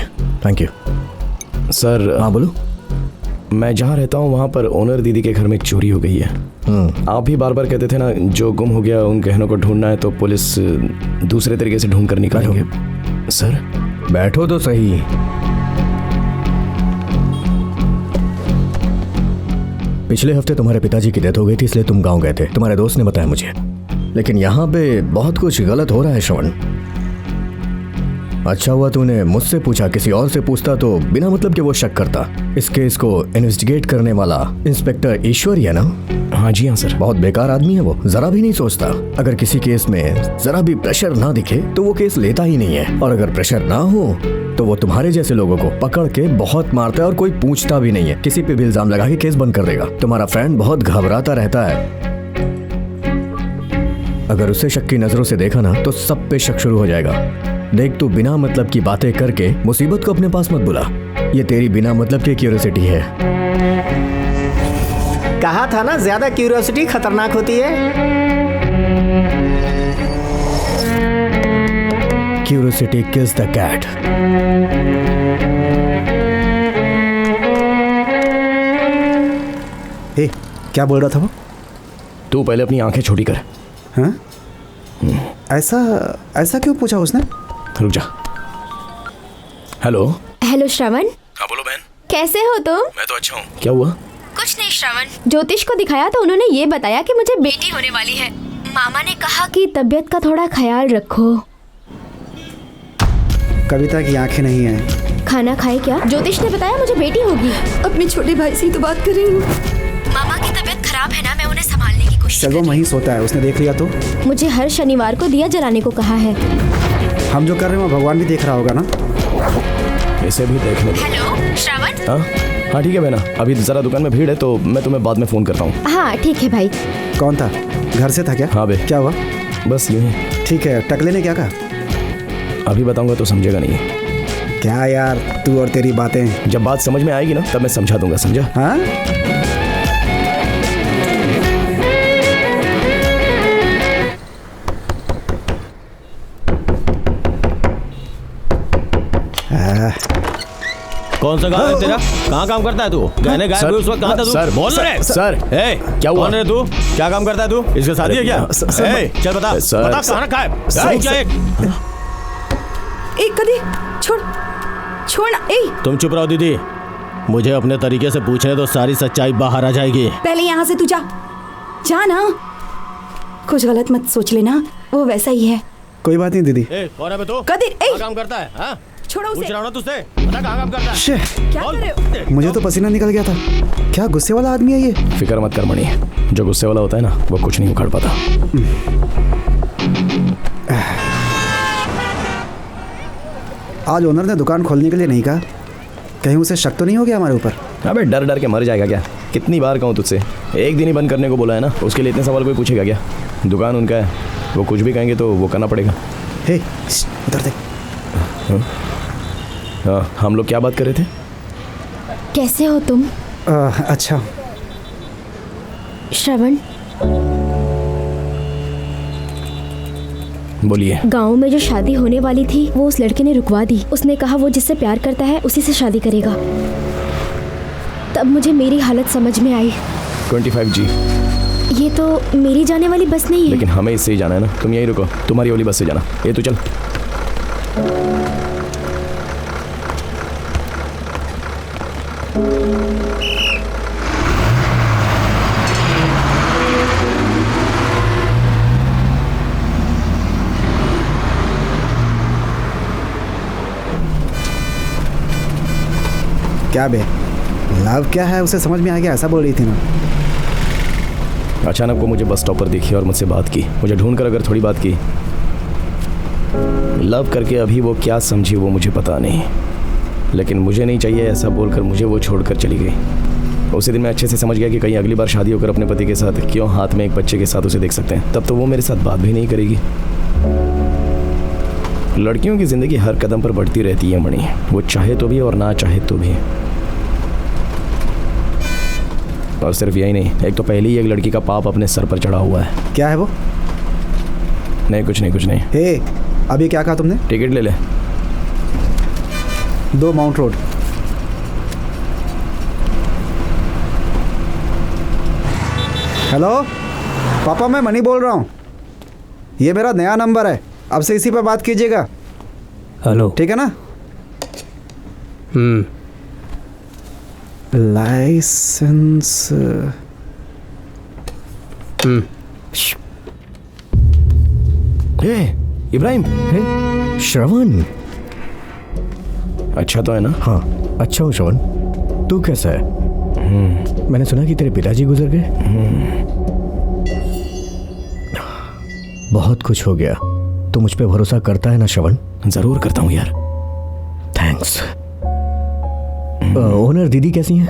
thank you. Sir. हाँ बोलो। मैं जहाँ रहता हूँ वहाँ पर ओनर दीदी के घर में एक चोरी हो गई है। आप ही बार बार कहते थे ना, जो गुम हो गया उन गहनों को ढूंढना है तो पुलिस दूसरे तरीके से ढूंढ कर निकालेंगे। सर बैठो तो सही। पिछले हफ्ते तुम्हारे पिताजी की डेथ हो गई थी, इसलिए तुम गांव गए थे। तुम्हारे दोस्त ने बताया मुझे। लेकिन यहाँ पे बहुत कुछ गलत हो रहा है श्रवण। अच्छा हुआ तूने मुझसे पूछा, किसी और से पूछता तो बिना मतलब के वो शक करता। इस केस को इन्वेस्टिगेट करने वाला इंस्पेक्टर ईश्वर ही है ना? हाँ जी हाँ सर। बहुत बेकार आदमी है वो, जरा भी नहीं सोचता। अगर किसी केस में जरा भी प्रेशर ना दिखे तो वो केस लेता ही नहीं है, और अगर प्रेशर ना हो तो वो तुम्हारे जैसे लोगों को पकड़ के बहुत मारता है और कोई पूछता भी नहीं है। किसी पे भी इल्जाम लगा के केस बंद कर देगा। तुम्हारा फ्रेंड बहुत घबराता रहता है। अगर उसे शक की नजरों से देखा ना तो सब पे शक शुरू हो जाएगा। देख, तू बिना मतलब की बातें करके मुसीबत को अपने पास मत बुला। ये तेरी बिना मतलब की क्यूरियोसिटी है। कहा था ना, ज्यादा क्यूरियोसिटी खतरनाक होती है। Curiosity kills the cat. ए, क्या बोल रहा था वो? तू पहले अपनी आंखें छोटी कर। हाँ? ऐसा क्यों पूछा उसने? रुक जा। हेलो। हेलो श्रवण। हाँ बोलो बहन। कैसे हो तुम? मैं तो अच्छा हूँ। क्या हुआ? कुछ नहीं श्रवण, ज्योतिष को दिखाया तो उन्होंने ये बताया कि मुझे बेटी होने वाली है। मामा ने कहा कि तबीयत का थोड़ा ख्याल रखो। कविता की आंखें नहीं है। खाना खाए क्या? ज्योतिष ने बताया मुझे बेटी होगी। अपने छोटे भाई से ही तो बात कर रही हूँ। मामा की तबीयत खराब है ना, मैं उन्हें संभालने की कोशिश। सेल्वम वहीं सोता है, उसने देख लिया तो? मुझे हर शनिवार को दिया जलाने को कहा है। हम जो कर रहे हैं वो भगवान भी देख रहा होगा ना? इसे भी देखने दो। हेलो श्रवण। हाँ ठीक है बहना, अभी जरा दुकान में भीड़ है तो मैं तुम्हें बाद में फोन करता हूँ। हाँ ठीक है भाई। कौन था? घर से था क्या? हाँ बे। क्या हुआ? बस यूं ही। ठीक है, टकले ने क्या कहा? अभी बताऊंगा तो समझेगा नहीं। क्या यार, तू और तेरी बातें। जब बात समझ में आएगी ना तब मैं समझा दूंगा, समझा? हाँ? कौन सा गाँव है तेरा? कहाँ काम करता है तू? गहने गायब हुए उस वक्त कहाँ था तू? सर, बोल रहे सर, क्या हुआ? कौन है तू? क्या काम करता है तू? इसके शादी है क्या? चल बता, बता कहाँ रखा है? क्या एक कदी छोड़ ना। ए, तुम चुप रहो दीदी, मुझे अपने तरीके से पूछने तो सारी सच्चाई बाहर आ जाएगी। पहले यहाँ से तू जा ना। कुछ गलत मत सोच लेना, वो वैसा ही है। कोई बात नहीं दीदी। कौन है बे तू? कदीर, कहाँ काम करता है? हाँ? छोड़ो उसे। पूछ रहा हूँ ना तुझसे, बता कहाँ काम करता है? क्या कर रहे हो? मुझे तो पसीना निकल गया था। क्या गुस्से वाला आदमी है ये? फिक्र मत कर मणि, जो गुस्से वाला होता है ना वो कुछ नहीं उखाड़ पाता। आज ओनर ने दुकान खोलने के लिए नहीं कहा, कहीं उसे शक तो नहीं हो गया हमारे ऊपर? अबे डर डर के मर जाएगा क्या? कितनी बार कहूँ तुझसे, एक दिन ही बंद करने को बोला है ना, उसके लिए इतने सवाल कोई पूछेगा क्या? दुकान उनका है, वो कुछ भी कहेंगे तो वो करना पड़ेगा। हे, उधर देख। हाँ, हम लोग क्या बात कर रहे थे? कैसे हो तुम? अच्छा श्रवण, बोलिए। गांव में जो शादी होने वाली थी वो उस लड़के ने रुकवा दी। उसने कहा वो जिससे प्यार करता है उसी से शादी करेगा। तब मुझे मेरी हालत समझ में आई। 25G। ये तो मेरी जाने वाली बस नहीं है। लेकिन हमें इससे ही जाना है ना, तुम यहीं रुको, तुम्हारी वाली बस से जाना। ये तो चल। क्या बे, लव क्या है उसे समझ में आ गया, ऐसा बोल रही थी ना? अचानक वो मुझे बस स्टॉप पर दिखी और मुझसे बात की। मुझे ढूंढ कर अगर थोड़ी बात की, लव करके अभी वो क्या समझी वो मुझे पता नहीं, लेकिन मुझे नहीं चाहिए ऐसा बोलकर मुझे वो छोड़कर चली गई। उसी दिन मैं अच्छे से समझ गया कि कहीं अगली बार शादी होकर अपने पति के साथ क्यों हाथ में एक बच्चे के साथ उसे देख सकते हैं। तब तो वो मेरे साथ बात भी नहीं करेगी। लड़कियों की जिंदगी हर कदम पर बढ़ती रहती है मणि, वो चाहे तो भी और ना चाहे तो भी। और सिर्फ यही नहीं, एक तो पहले ही एक लड़की का पाप अपने सर पर चढ़ा हुआ है। क्या है वो? नहीं कुछ नहीं कुछ नहीं। हे, अभी क्या कहा तुमने? टिकट ले ले। 2 माउंट रोड। हेलो पापा, मैं मनी बोल रहा हूँ। ये मेरा नया नंबर है, अब से इसी पर बात कीजिएगा। हेलो, ठीक है ना? लाइसेंस। इब्राहिम। श्रवण, अच्छा तो है ना? हाँ अच्छा हूँ श्रवण, तू कैसा है? मैंने सुना कि तेरे पिताजी गुजर गए। बहुत कुछ हो गया। तू मुझ पे भरोसा करता है ना श्रवण? जरूर करता हूँ यार। थैंक्स। ओनर दीदी कैसी हैं?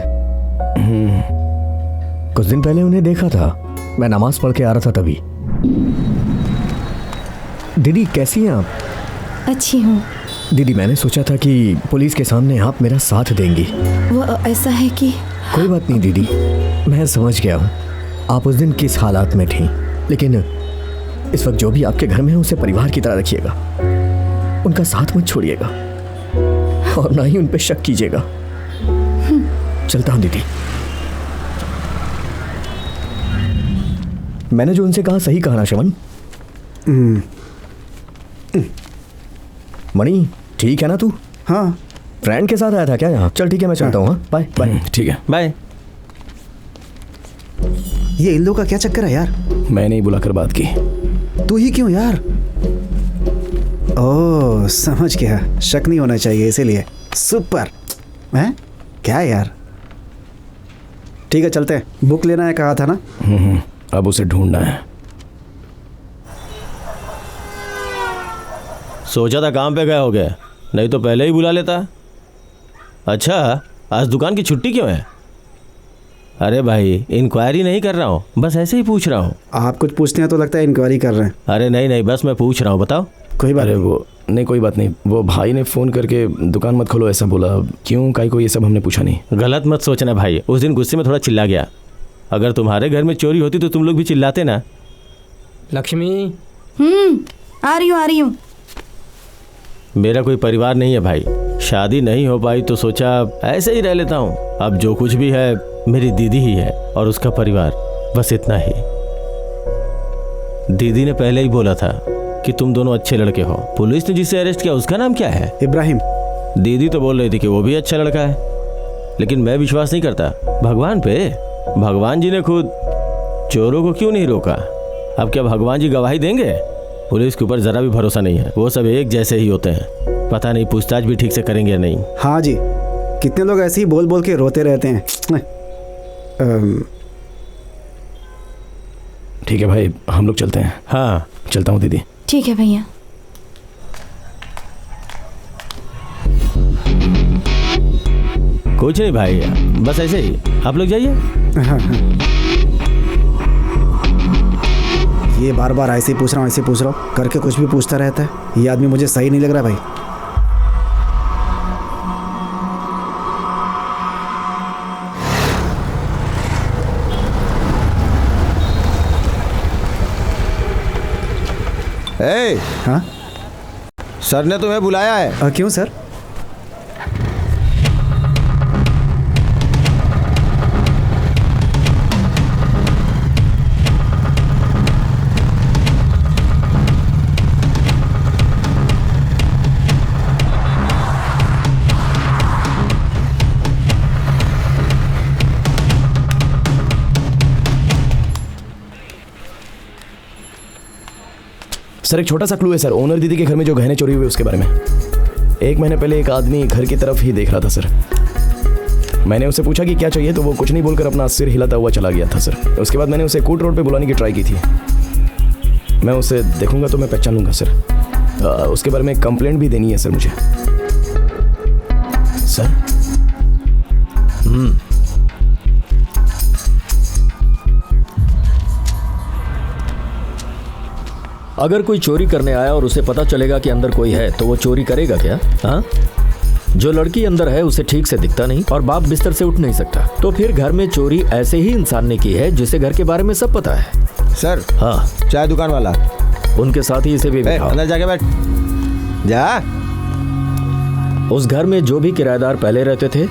कुछ दिन पहले उन्हें देखा था, मैं नमाज पढ़ के आ रहा था तभी। दीदी कैसी हैं आप? अच्छी हूँ। दीदी मैंने सोचा था कि पुलिस के सामने आप मेरा साथ देंगी। वो ऐसा है कि कोई बात नहीं दीदी, मैं समझ गया हूँ आप उस दिन किस हालात में थी, लेकिन इस वक्त जो भी आपके घर में है उसे परिवार की तरह रखिएगा, उनका साथ मत छोड़िएगा और ना ही उन पे शक कीजिएगा। चलता हूँ दीदी। मैंने जो उनसे कहा सही कहा ना श्रवण? मणि ठीक है ना तू? हाँ। फ्रेंड के साथ आया था क्या यहाँ? चल ठीक है मैं चलता हूँ। हाँ बाय बाय। ठीक है बाय। ये इन लोगों का क्या चक्कर है यार? मैंने ही बुलाकर बात की। तू ही क्यों यार? ओह समझ गया, शक नहीं होना चाहिए इसीलिए। सुपर हैं? क्या यार, ठीक है चलते हैं। बुक लेना है कहा था ना? अब उसे ढूंढना है। सोचा था काम पे गए हो गए, नहीं तो पहले ही बुला लेता। अच्छा आज दुकान की छुट्टी क्यों है? अरे भाई इंक्वायरी नहीं कर रहा हूँ, बस ऐसे ही पूछ रहा हूँ। आप कुछ पूछते हैं तो लगता है इंक्वायरी कर रहे हैं। अरे नहीं नहीं, बस मैं पूछ रहा हूँ, बताओ। कोई बात अरे वो नहीं, कोई बात नहीं। वो भाई ने फ़ोन करके दुकान मत खोलो ऐसा बोला। क्यों काई को ये सब हमने पूछा नहीं। गलत मत सोचना भाई, उस दिन गुस्से में थोड़ा चिल्ला गया। अगर तुम्हारे घर में चोरी होती तो तुम लोग भी चिल्लाते ना। लक्ष्मी। आ रही हूँ। मेरा कोई परिवार नहीं है भाई, शादी नहीं हो पाई तो सोचा ऐसे ही रह लेता हूँ। अब जो कुछ भी है मेरी दीदी ही है और उसका परिवार, बस इतना ही। दीदी ने पहले ही बोला था कि तुम दोनों अच्छे लड़के हो। पुलिस ने जिसे अरेस्ट किया उसका नाम क्या है? इब्राहिम। दीदी तो बोल रही थी कि वो भी अच्छा लड़का है, लेकिन मैं विश्वास नहीं करता भगवान पे। भगवान जी ने खुद चोरों को क्यों नहीं रोका? अब क्या भगवान जी गवाही देंगे? पुलिस के ऊपर जरा भी भरोसा नहीं है, वो सब एक जैसे ही होते हैं। पता नहीं पूछताछ भी ठीक से करेंगे या नहीं। हाँ जी, कितने लोग ऐसे ही बोल बोल के रोते रहते हैं। ठीक है भाई हम लोग चलते हैं। हाँ चलता हूँ दीदी। ठीक है भैया। कुछ नहीं भाई, बस ऐसे ही, आप लोग जाइए। हाँ। ये बार बार ऐसे ही पूछ रहा हूँ करके कुछ भी पूछता रहता है। ये आदमी मुझे सही नहीं लग रहा भाई। हाँ सर ने तुम्हें बुलाया है। क्यों सर? सर एक छोटा सा क्लू है सर, ओनर दीदी के घर में जो गहने चोरी हुए उसके बारे में। 1 महीने पहले एक आदमी घर की तरफ ही देख रहा था सर। मैंने उससे पूछा कि क्या चाहिए, तो वो कुछ नहीं बोलकर अपना सिर हिलाता हुआ चला गया था सर। उसके बाद मैंने उसे कोट रोड पे बुलाने की ट्राई की थी। मैं उसे देखूंगा तो मैं पहचान लूंगा सर। उसके बारे में कंप्लेंट भी देनी है सर मुझे। सर अगर कोई चोरी करने आया और उसे पता चलेगा कि अंदर कोई है तो वो चोरी करेगा क्या? हाँ, जो लड़की अंदर है उसे ठीक से दिखता नहीं और बाप बिस्तर से उठ नहीं सकता, तो फिर घर में चोरी ऐसे ही इंसान ने की है जिसे घर के बारे में सब पता है। सर हाँ, चाय दुकान वाला उनके साथ ही इसे भी बिठाओ। अंदर जाके बैठ जा। उस घर में जो भी किराएदार पहले रहते थे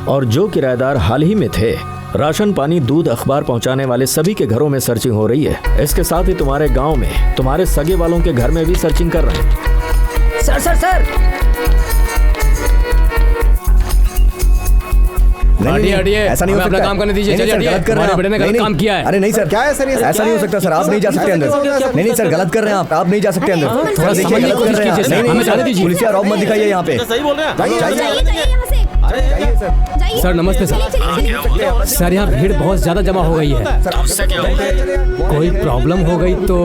और जो किराएदार हाल ही में थे, राशन पानी दूध अखबार पहुंचाने वाले सभी के घरों में सर्चिंग हो रही है। इसके साथ ही तुम्हारे गांव में तुम्हारे सगे वालों के घर में भी सर्चिंग कर रहे हैं। सर सर सर हटिए, ऐसा नहीं हो सकता। अपना काम करने दीजिए। चलिए हटिए, हमारे बेटे ने गलत काम किया है। अरे नहीं सर, क्या है सर? ऐसा नहीं हो सकता सर, आप नहीं जा सकते अंदर। नहीं सर, गलत कर रहे हैं आप नहीं जा सकते अंदर। थोड़ा देखिए गलत कर रहे हैं। हमें जाने दीजिए। पुलिस या रॉब मत दिखाइए यहाँ पे। सही बोल रहे हैं। सर नमस्ते सर। सर यहाँ भीड़ बहुत ज्यादा जमा हो गई है। कोई प्रॉब्लम हो गई तो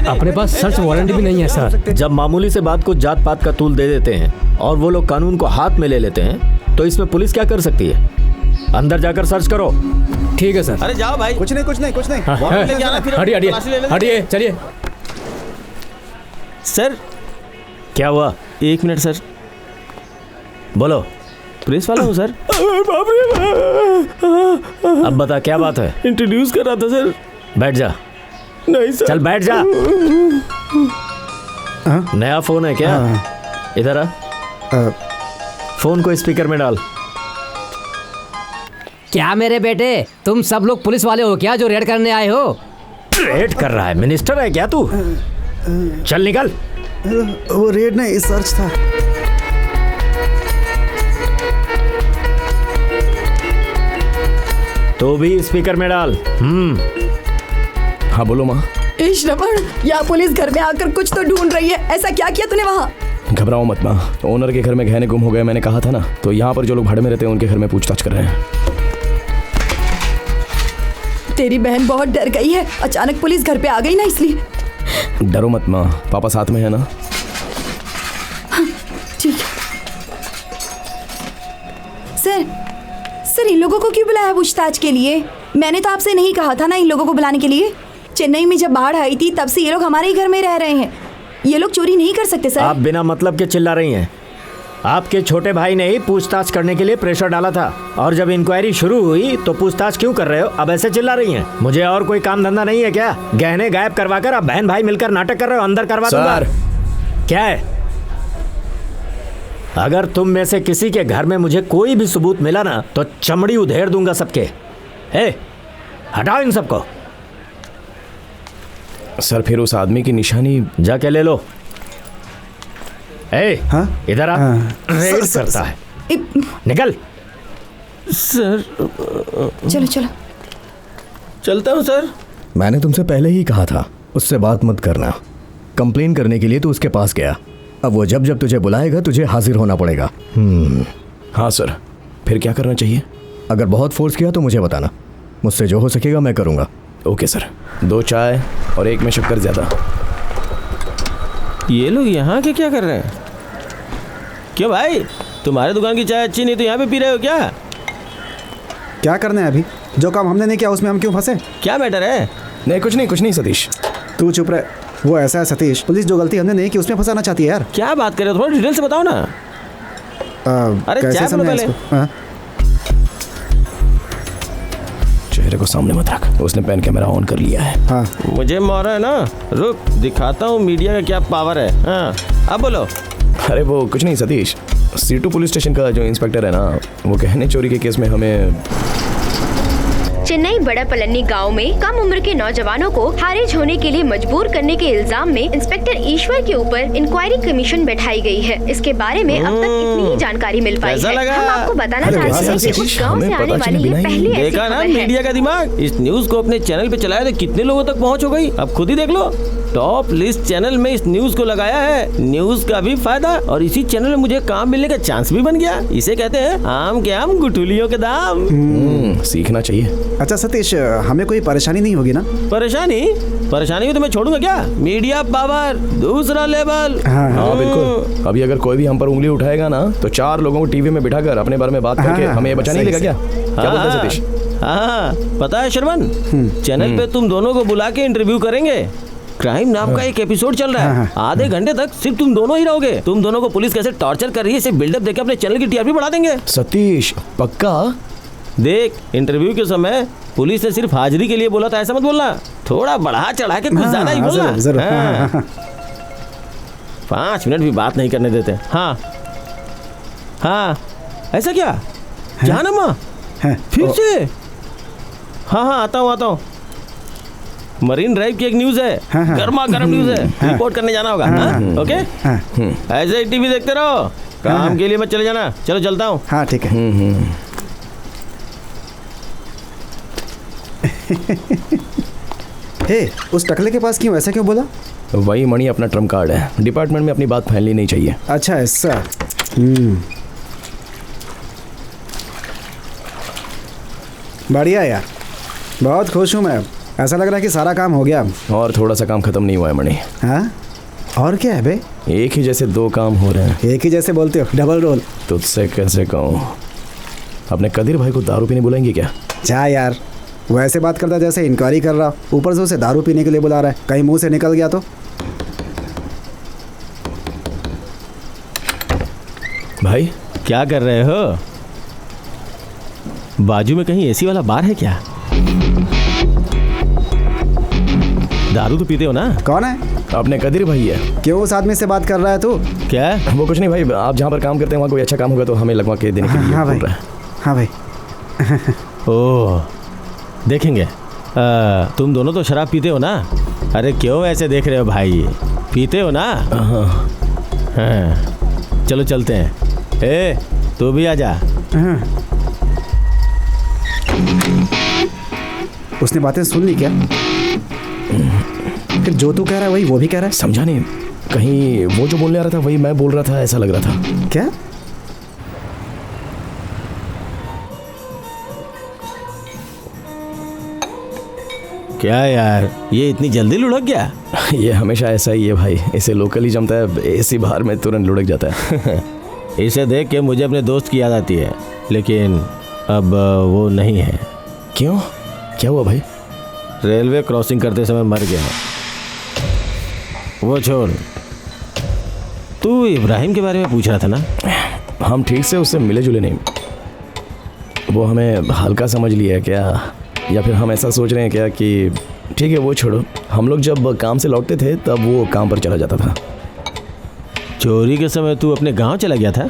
अपने पास सर्च वारंट भी नहीं है सर। जब मामूली से बात को जात पात का तूल दे देते हैं और वो लोग कानून को हाथ में ले लेते हैं तो इसमें पुलिस क्या कर सकती है? अंदर जाकर सर्च करो। ठीक है सर। अरे जाओ भाई। कुछ नहीं। हटिए हटिए हटिए, चलिए। सर क्या हुआ? 1 मिनट सर। बोलो। प्रेस वाला हूँ सर। अब बता क्या बात है? इंट्रोड्यूस कर रहा था सर। बैठ जा। नहीं सर। चल बैठ जा। नया फोन है क्या? इधर आ। फोन को स्पीकर में डाल। क्या मेरे बेटे, तुम सब लोग पुलिस वाले हो क्या जो रेड करने आए हो? रेड कर रहा है? मिनिस्टर है क्या तू? चल निकल। वो रेड नहीं, सर्च था। तो भी स्पीकर में डाल। हाँ बोलो माँ। श्रवण, यहाँ पुलिस घर में आकर कुछ तो ढूंढ रही है। ऐसा क्या किया तूने वहाँ? घबराओ मत माँ, ओनर के घर में गहने गुम हो गए, मैंने कहा था ना। तो यहाँ पर जो लोग भाड़े में रहते हैं उनके घर में पूछताछ कर रहे हैं। तेरी बहन बहुत डर गई है, अचानक पुलिस घर पे आ गई ना, इसलिए। डरो मत माँ, पापा साथ में है ना। ठीक। सर इन लोगों को क्यों बुलाया पूछताछ के लिए? मैंने तो आपसे नहीं कहा था ना इन लोगों को बुलाने के लिए। चेन्नई में जब बाढ़ आई थी तब से ये लोग हमारे ही घर में रह रहे हैं। ये लोग चोरी नहीं कर सकते सर। आप बिना मतलब के चिल्ला रही हैं। आपके छोटे भाई ने ही पूछताछ करने के लिए प्रेशर डाला था, और जब इंक्वायरी शुरू हुई तो पूछताछ क्यों कर रहे हो? अब ऐसे चिल्ला रही हैं। मुझे और कोई काम धंधा नहीं है क्या? गहने गायब करवाकर अब बहन भाई मिलकर नाटक कर रहे हो। अंदर करवा दूंगा। क्या है? अगर तुम में से किसी के घर में मुझे कोई भी सबूत मिला ना तो चमड़ी उधेड़ दूंगा सबके। हटाओ इन सबको। सर फिर उस आदमी की निशानी जाके ले लो। इधर आ। रेड करता है। निकल। सर चलो चलो। चलता हूँ सर। मैंने तुमसे पहले ही कहा था उससे बात मत करना। कंप्लेन करने के लिए तू उसके पास गया। अब वो जब जब तुझे बुलाएगा तुझे हाजिर होना पड़ेगा। हाँ सर, फिर क्या करना चाहिए? अगर बहुत फोर्स किया तो मुझे बताना, मुझसे जो हो सकेगा मैं करूँगा। Okay sir. 2 चाय और 1 में शक्कर ज़्यादा। ये लोग यहाँ के क्या कर रहे हैं? क्यों भाई, तुम्हारे दुकान की चाय अच्छी नहीं तो यहाँ पे पी रहे हो क्या? क्या करना है अभी? जो काम हमने नहीं किया उसमें हम क्यों फंसे? क्या मैटर है? नहीं कुछ नहीं सतीश, तू चुप रहे। वो ऐसा है सतीश, पुलिस जो गलती हमने नहीं की उसमें फंसाना चाहती है यार। क्या बात कर रहे हो? थोड़ा डिटेल से बताओ ना। अरे कैसे समझाएं इसको? चेहरे को सामने मत रख। उसने पेन कैमरा ऑन कर लिया है। हाँ। मुझे मारा है ना। रुक दिखाता हूँ मीडिया का क्या पावर है। हाँ अब बोलो। अरे वो कुछ नहीं सतीश, C2 पुलिस स्टेशन का जो इंस्पेक्टर है ना, वो गहने चोरी के केस में हमें चेन्नई बड़ा पलन्नी गांव में कम उम्र के नौजवानों को खारिज होने के लिए मजबूर करने के इल्जाम में इंस्पेक्टर ईश्वर के ऊपर इंक्वायरी कमीशन बैठाई गई है। इसके बारे में अब तक इतनी ही जानकारी मिल पाई है। हम आपको बताना चाहते हैं कि उस गांव से आने वाली ये पहली ऐसी देखा ना खबर है। मीडिया का दिमाग। इस न्यूज को अपने चैनल पे चलाया तो कितने लोगों तक पहुंच हो गई। अब खुद ही देख लो, टॉप लिस्ट चैनल में इस न्यूज को लगाया है। न्यूज का भी फायदा और इसी चैनल में मुझे काम मिलने का चांस भी बन गया। इसे कहते हैं आम के आम गुठलियों के दाम। सीखना चाहिए। अच्छा सतीश, हमें कोई परेशानी नहीं होगी ना? परेशानी भी तो मैं छोड़ूंगा क्या? मीडिया पावर दूसरा लेवल। हाँ बिल्कुल। अभी अगर कोई भी हम पर उंगली उठाएगा ना तो 4 लोगों को टीवी में बिठाकर अपने बारे में बात करके हमें ये बचा नहीं लेगा क्या? क्या बोलते हैं सतीश? हाँ पता है श्रवण, चैनल पे तुम दोनों को बुला के इंटरव्यू करेंगे। क्राइम नाम का एक एपिसोड चल रहा है। आधे घंटे तक सिर्फ तुम दोनों ही रहोगे। तुम दोनों को पुलिस कैसे टॉर्चर कर रही है इसे बिल्डअप देकर अपने चैनल की टीआरपी बढ़ा देंगे। सतीश पक्का? देख, इंटरव्यू के समय पुलिस ने सिर्फ हाजिरी के लिए बोला था, ऐसा मत बोलना। थोड़ा बढ़ा चढ़ा के कुछ ज्यादा ही बोलना। 5 मिनट भी बात नहीं करने देते। हाँ ऐसा क्या? क्या नाम? फिर से? हाँ आता हूँ। मरीन ड्राइव की एक न्यूज है, गर्मा गर्म न्यूज है। रिपोर्ट करने जाना होगा। ओके, ऐसे ही टीवी देखते रहो। काम के लिए मत चले जाना। चलो चलता हूँ। हाँ ठीक है। उस टकले के पास क्यों? ऐसा क्यों बोला? वही मणि अपना ट्रम्प कार्ड है। डिपार्टमेंट में अपनी बात फैलनी नहीं चाहिए। अच्छा ऐसा। बढ़िया यार, बहुत खुश हूँ मैं। ऐसा लग रहा है कि सारा काम हो गया। और थोड़ा सा काम खत्म नहीं हुआ है मणि। हाँ और क्या है बे? एक ही जैसे 2 काम हो रहे हैं। एक ही जैसे बोलते हो, डबल रोल। तुझसे कैसे कहूँ? अपने कदीर भाई को दारू पीने बुलाएंगे क्या? जा यार, वो ऐसे बात करता जैसे इंक्वायरी कर रहा, ऊपर से उसे दारू पीने के लिए बुला रहा है। कहीं मुंह से निकल गया तो? भाई क्या कर रहे हो? बाजू में कहीं एसी वाला बार है क्या? दारू तो पीते हो ना? कौन है? अपने कदीर भाई है। क्यों उस आदमी से बात कर रहा है तू? क्या? वो कुछ नहीं भाई, आप जहाँ पर काम करते हैं वहाँ कोई अच्छा काम होगा तो हमें लगवा के देने के लिए हाँ भाई, बोल रहा है। हाँ भाई। ओह, देखेंगे। तुम दोनों तो शराब पीते हो ना? अरे क्यों ऐसे देख रहे हो भाई? पीते हो ना? हाँ, चलो चलते हैं। ए, तू भी आ जा। उसने बातें सुन ली क्या? फिर जो तू कह रहा है वही वो भी कह रहा है। समझा नहीं, कहीं वो जो बोलने आ रहा था वही मैं बोल रहा था, ऐसा लग रहा था। क्या? क्या यार, ये इतनी जल्दी लुढ़क गया? ये हमेशा ऐसा ही है भाई, इसे लोकल ही जमता है, एसी बाहर में तुरंत लुढ़क जाता है। इसे देख के मुझे अपने दोस्त की याद आती है, लेकिन अब वो नहीं है। क्यों? क्या हुआ भाई? रेलवे क्रॉसिंग करते समय मर गया। वो छोड़, तू इब्राहिम के बारे में पूछ रहा था ना? हम ठीक से उससे मिले जुले नहीं, वो हमें हल्का समझ लिया है क्या, या फिर हम ऐसा सोच रहे हैं क्या कि ठीक है वो छोड़ो, हम लोग जब काम से लौटते थे तब वो काम पर चला जाता था। चोरी के समय तू अपने गांव चला गया था?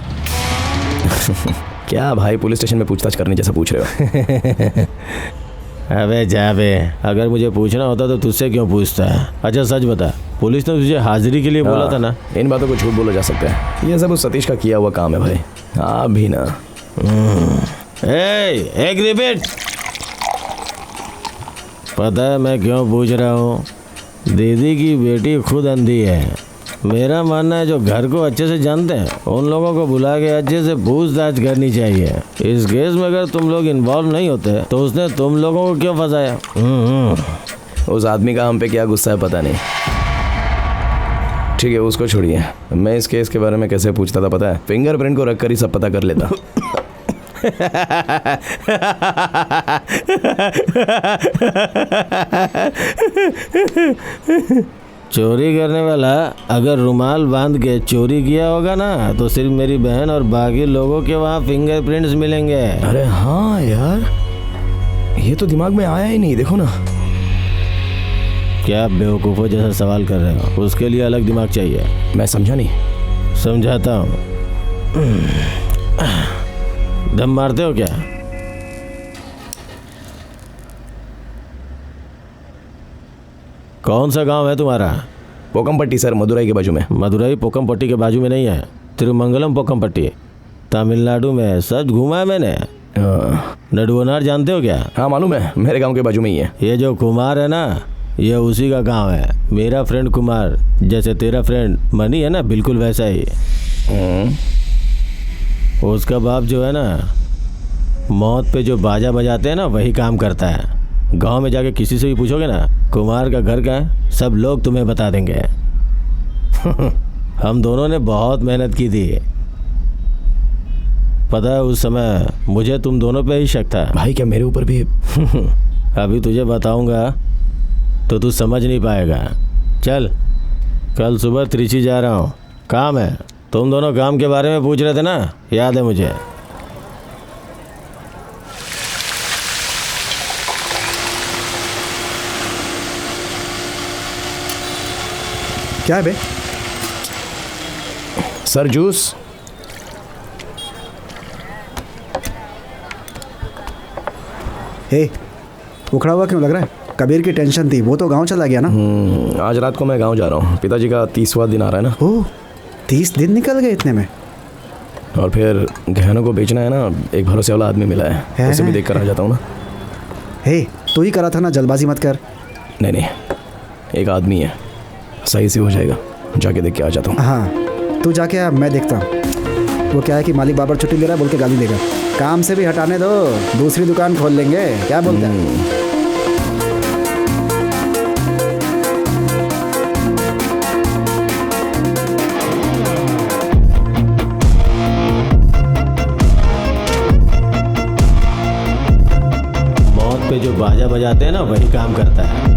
क्या भाई, पुलिस स्टेशन में पूछताछ करने जैसा पूछ रहे हो? अबे जा बे, अगर मुझे पूछना होता तो तुझसे क्यों पूछता है? अच्छा सच बता, पुलिस ने तुझे हाजिरी के लिए बोला था ना? इन बातों को झूठ बोला जा सकता है, ये सब उस सतीश का किया हुआ काम है भाई। आप भी ना। एक रिपीट। पता है मैं क्यों पूछ रहा हूँ? दीदी की बेटी खुद अंधी है। मेरा मानना है जो घर को अच्छे से जानते हैं उन लोगों को बुला के अच्छे से पूछताछ करनी चाहिए। इस केस में अगर तुम लोग इन्वॉल्व नहीं होते तो उसने तुम लोगों को क्यों फंसाया? उस आदमी का हम पे क्या गुस्सा है पता नहीं। ठीक है उसको छोड़िए, मैं इस केस के बारे में कैसे पूछता था पता है? फिंगरप्रिंट को रखकर ही सब पता कर लेता। चोरी करने वाला अगर रुमाल बांध के चोरी किया होगा ना तो सिर्फ मेरी बहन और बाकी लोगों के वहाँ फिंगरप्रिंट्स मिलेंगे। अरे हाँ यार, ये तो दिमाग में आया ही नहीं, देखो ना। क्या बेवकूफ़ों जैसा सवाल कर रहे हो? उसके लिए अलग दिमाग चाहिए। मैं समझा नहीं। समझाता हूँ। दम मारते हो क्या? कौन सा गांव है तुम्हारा? पोकमपट्टी सर, मदुराई के बाजू में। मदुराई पोकमपट्टी के बाजू में नहीं है, तिरुमंगलम पोकमपट्टी, तमिलनाडु में। सब घूमा है मैंने। नडुवनार जानते हो क्या? हाँ मालूम है, मेरे गांव के बाजू में ही है। ये जो कुमार है ना, ये उसी का गांव है। मेरा फ्रेंड कुमार, जैसे तेरा फ्रेंड मनी है ना, बिल्कुल वैसा ही। उसका बाप जो है ना, मौत पे जो बाजा बजाते हैं ना, वही काम करता है। गांव में जाके किसी से भी पूछोगे ना कुमार का घर कहाँ है, सब लोग तुम्हें बता देंगे। हम दोनों ने बहुत मेहनत की थी। पता है उस समय मुझे तुम दोनों पे ही शक था। भाई क्या मेरे ऊपर भी? अभी तुझे बताऊंगा तो तू समझ नहीं पाएगा। चल, कल सुबह त्रिची जा रहा हूँ, काम है। तुम दोनों काम के बारे में पूछ रहे थे ना, याद है मुझे। क्या है बे? Sir juice. हे, उखड़ा हुआ क्यों लग रहा है? कबीर की टेंशन थी, वो तो गांव चला गया ना। आज रात को मैं गांव जा रहा हूँ, पिताजी का 30वां दिन आ रहा है ना। ओह, 30 दिन निकल गए इतने में। और फिर गहनों को बेचना है ना, एक भरोसे वाला आदमी मिला है, उसे भी देख कर आ जाता हूँ ना। हे, तू ही करा था ना, जल्दबाजी मत कर। नहीं नहीं, एक आदमी है, सही से हो जाएगा, जाके देख के आ जाता हूँ। हाँ तू जाके आ, मैं देखता हूँ। वो क्या है कि मालिक बाबर छुट्टी ले रहा है बोल के गाली देगा। काम से भी हटाने दो, दूसरी दुकान खोल लेंगे, क्या बोलते हैं? मौत पे जो बाजा बजाते हैं ना, वही काम करता है।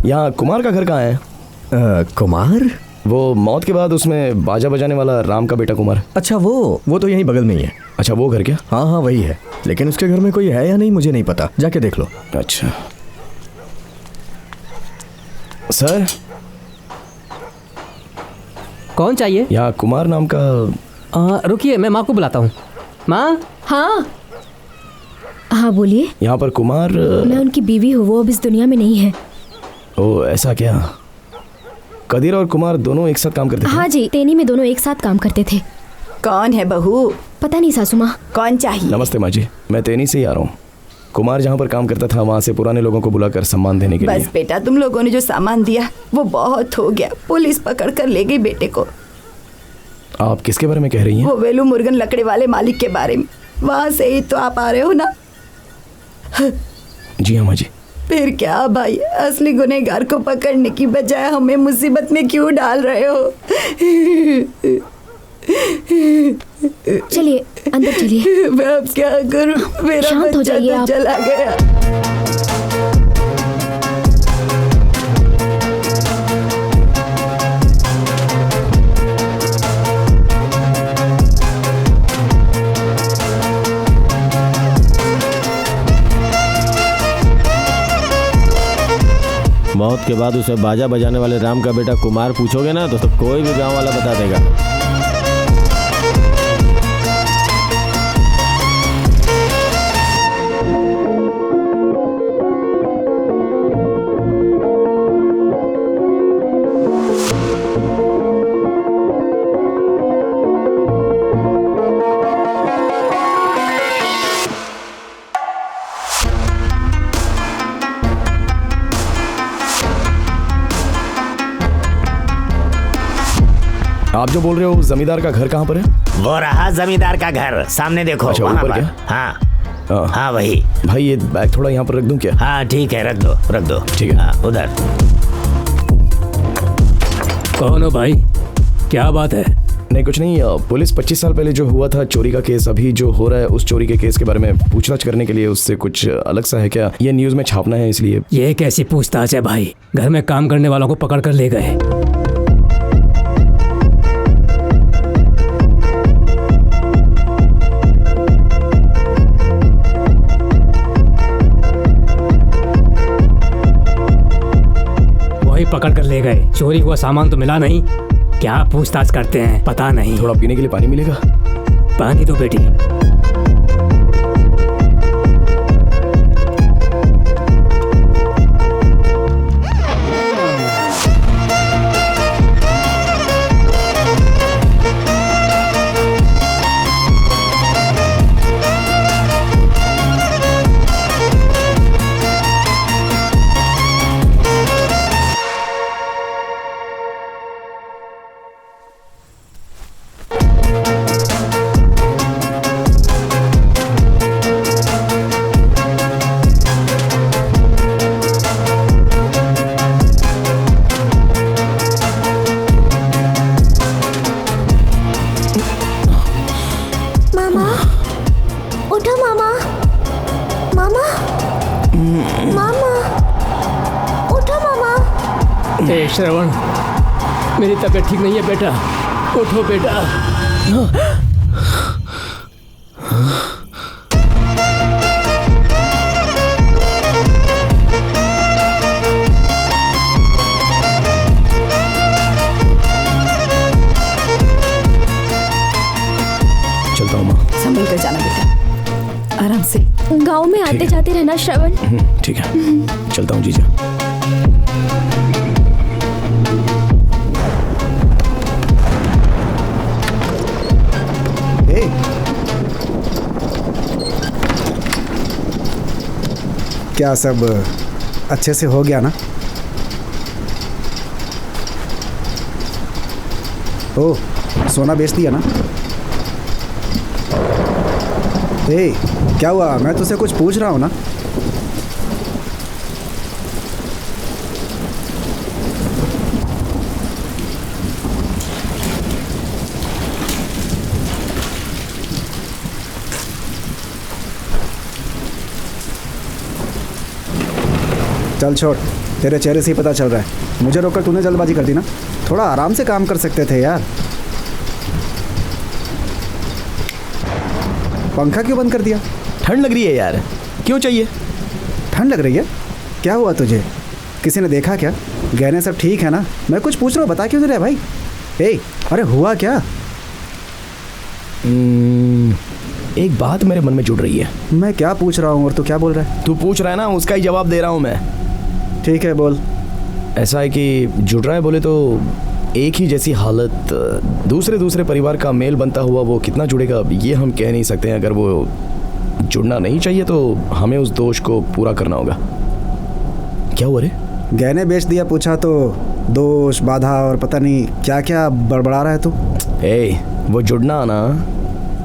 यहाँ कुमार का घर कहाँ है? कुमार? वो मौत के बाद उसमें बाजा बजाने वाला राम का बेटा कुमार। अच्छा वो तो यहीं बगल में ही है। अच्छा वो घर क्या? हाँ हाँ वही है, लेकिन उसके घर में कोई है या नहीं मुझे नहीं पता, जाके देख लो। अच्छा सर। कौन चाहिए? यहाँ कुमार नाम का। रुकिए मैं माँ को बुलाता हूँ। माँ। हाँ हाँ बोलिए। यहाँ पर कुमार। मैं उनकी बीवी हूँ, वो अब इस दुनिया में नहीं है। ओ ऐसा क्या? कदीर और कुमार दोनों एक साथ काम करते थे? हाँ जी, तेनी में दोनों एक साथ काम करते थे। कौन है बहू? पता नहीं सासू माँ। कौन चाहिए? नमस्ते माँ जी, मैं तेनी से ही आ रहा हूँ। कुमार जहाँ पर काम करता था वहाँ से पुराने लोगों को बुलाकर सम्मान देने के लिए। बस बेटा, तुम लोगों ने जो सामान दिया वो बहुत हो गया। पुलिस पकड़ कर ले गई बेटे को। आप किसके बारे में कह रही हैं? वो वेलू मुर्गन लकड़े वाले मालिक के बारे में। वहाँ से ही तो आप आ रहे हो ना? जी हाँ माँ जी। फिर क्या भाई, असली गुनहगार को पकड़ने की बजाय हमें मुसीबत में क्यों डाल रहे हो? चलिए अंदर चलिए। मैं अब क्या करूं? मेरा शांत हो बच्चा जाइए तो आप। चला गया। मौत के बाद उसे बाजा बजाने वाले राम का बेटा कुमार पूछोगे ना तो कोई भी गांव वाला बता देगा। आप जो बोल रहे हो जमींदार का घर कहाँ पर है? वो रहा जमींदार का घर, सामने देखो। अच्छा, वहाँ ऊपर पर। क्या? हाँ हाँ वही। भाई ये बैग थोड़ा यहाँ पर रख दूं क्या? हाँ ठीक है, रख दो। ठीक है। हाँ, उधर। कौन हो भाई, क्या बात है? नहीं कुछ नहीं, पुलिस 25 साल पहले जो हुआ था चोरी का केस, अभी जो हो रहा है उस चोरी के केस के बारे में पूछताछ करने के लिए उससे कुछ अलग सा है क्या? ये न्यूज़ में छापना है इसलिए। ये कैसी पूछताछ है भाई? घर में काम करने वालों को पकड़ कर ले गए। पकड़ कर ले गए, चोरी हुआ सामान तो मिला नहीं। क्या पूछताछ करते हैं पता नहीं। थोड़ा पीने के लिए पानी मिलेगा? पानी दो बेटी। श्रवण, मेरी तबीयत ठीक नहीं है बेटा, उठो बेटा। चलता हूँ माँ। संभल कर जाना बेटा, आराम से। गांव में आते जाते रहना श्रवण। ठीक है, चलता हूँ जीजा। क्या सब अच्छे से हो गया ना? ओह, सोना बेच दिया ना? ए, क्या हुआ? मैं तुझसे कुछ पूछ रहा हूँ ना। चल छोड़। तेरे चेहरे से ही पता चल रहा है। मुझे रोककर तूने जल्दबाजी कर दी ना। थोड़ा आराम से काम कर सकते थे यार। पंखा क्यों बंद कर दिया? ठंड लग रही है यार। क्यों चाहिए? ठंड लग रही है? क्या हुआ तुझे? किसी ने देखा क्या? गहने सब ठीक है ना? मैं कुछ पूछ रहा हूँ, बता क्यों नहीं रहा भाई? अरे हुआ क्या? एक बात मेरे मन में जुड़ रही है। मैं क्या पूछ रहा हूँ और तू क्या बोल रहा है? तू पूछ रहा है ना, उसका ही जवाब दे रहा हूँ मैं। ठीक है बोल। ऐसा है कि जुड़ रहा है बोले तो एक ही जैसी हालत दूसरे परिवार का मेल बनता हुआ वो कितना जुड़ेगा ये हम कह नहीं सकते हैं। अगर वो जुड़ना नहीं चाहिए तो हमें उस दोष को पूरा करना होगा। क्या हुआ रे? गहने बेच दिया पूछा तो दोष बाधा और पता नहीं क्या क्या बड़बड़ा रहा है तू। वो जुड़ना ना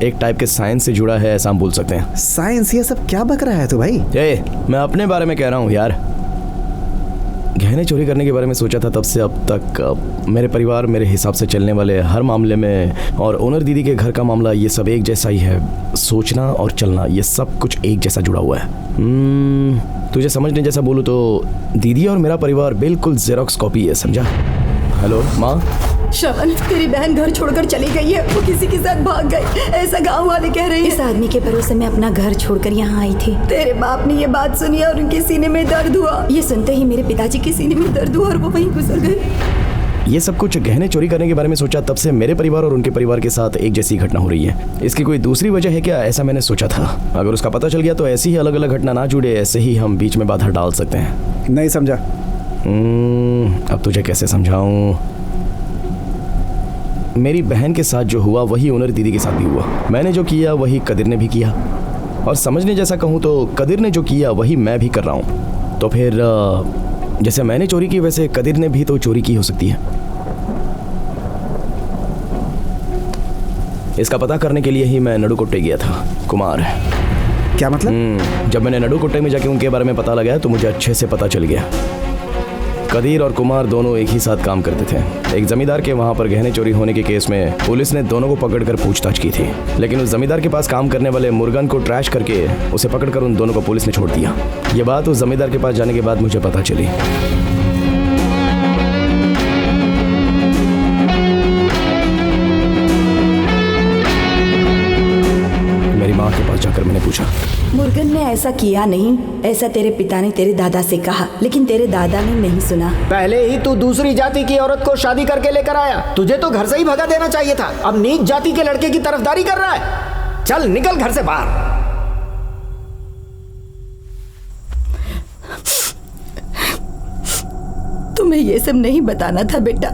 एक टाइप के साइंस से जुड़ा है, ऐसा हम बोल सकते हैं। साइंस? ये सब क्या बक रहा है तू भाई? मैं अपने बारे में कह रहा हूँ यार। गहने चोरी करने के बारे में सोचा था, तब से अब तक मेरे परिवार मेरे हिसाब से चलने वाले हर मामले में, और ओनर दीदी के घर का मामला, ये सब एक जैसा ही है। सोचना और चलना ये सब कुछ एक जैसा जुड़ा हुआ है। तुझे समझने जैसा बोलूँ तो दीदी और मेरा परिवार बिल्कुल जेरोक्स कॉपी है, समझा? हेलो माँ। श्रवण, तेरी बहन घर छोड़कर चली गई है। वो किसी के साथ भाग गई, ऐसा गांव वाले कह रहे हैं। इस आदमी के भरोसे मैं अपना घर छोड़कर यहाँ आई थी। तेरे बाप ने ये बात सुनी और उनके सीने में दर्द हुआ। ये सुनते ही मेरे पिताजी के सीने में दर्द हुआ और वो वहीं गुजर गए। ये सब कुछ गहने चोरी करने के बारे में सोचा, तब से मेरे परिवार और उनके परिवार के साथ एक जैसी घटना हो रही है। इसकी कोई दूसरी वजह है क्या? ऐसा मैंने सोचा था। अगर उसका पता चल गया तो ऐसी ही अलग अलग घटना ना जुड़े, ऐसे ही हम बीच में बाधा डाल सकते हैं। नहीं समझा। अब तुझे कैसे समझाऊं? मेरी बहन के साथ जो हुआ वही ओनर दीदी के साथ भी हुआ। मैंने जो किया वही कदीर ने भी किया, और समझने जैसा कहूँ तो कदीर ने जो किया वही मैं भी कर रहा हूँ। तो फिर जैसे मैंने चोरी की वैसे कदीर ने भी तो चोरी की हो सकती है। इसका पता करने के लिए ही मैं नडुकोट्टे गया था। कुमार। क्या मतलब? जब मैंने नडुकोट्टे में जाके उनके बारे में पता लगाया तो मुझे अच्छे से पता चल गया। कदीर और कुमार दोनों एक ही साथ काम करते थे। एक जमींदार के वहाँ पर गहने चोरी होने के केस में पुलिस ने दोनों को पकड़कर पूछताछ की थी, लेकिन उस जमींदार के पास काम करने वाले मुर्गन को ट्रैश करके उसे पकड़कर उन दोनों को पुलिस ने छोड़ दिया। ये बात उस जमींदार के पास जाने के बाद मुझे पता चली। मेरी माँ के पास जाकर मैंने पूछा। मुर्गन ने ऐसा किया नहीं, ऐसा तेरे पिता ने तेरे दादा से कहा, लेकिन तेरे दादा ने नहीं सुना। पहले ही तू दूसरी जाति की औरत को शादी करके लेकर आया। तुझे तो घर से ही भगा देना चाहिए था। अब नीच जाति के लड़के की तरफदारी कर रहा है। चल निकल घर से बाहर। तुम्हें ये सब नहीं बताना था बेटा।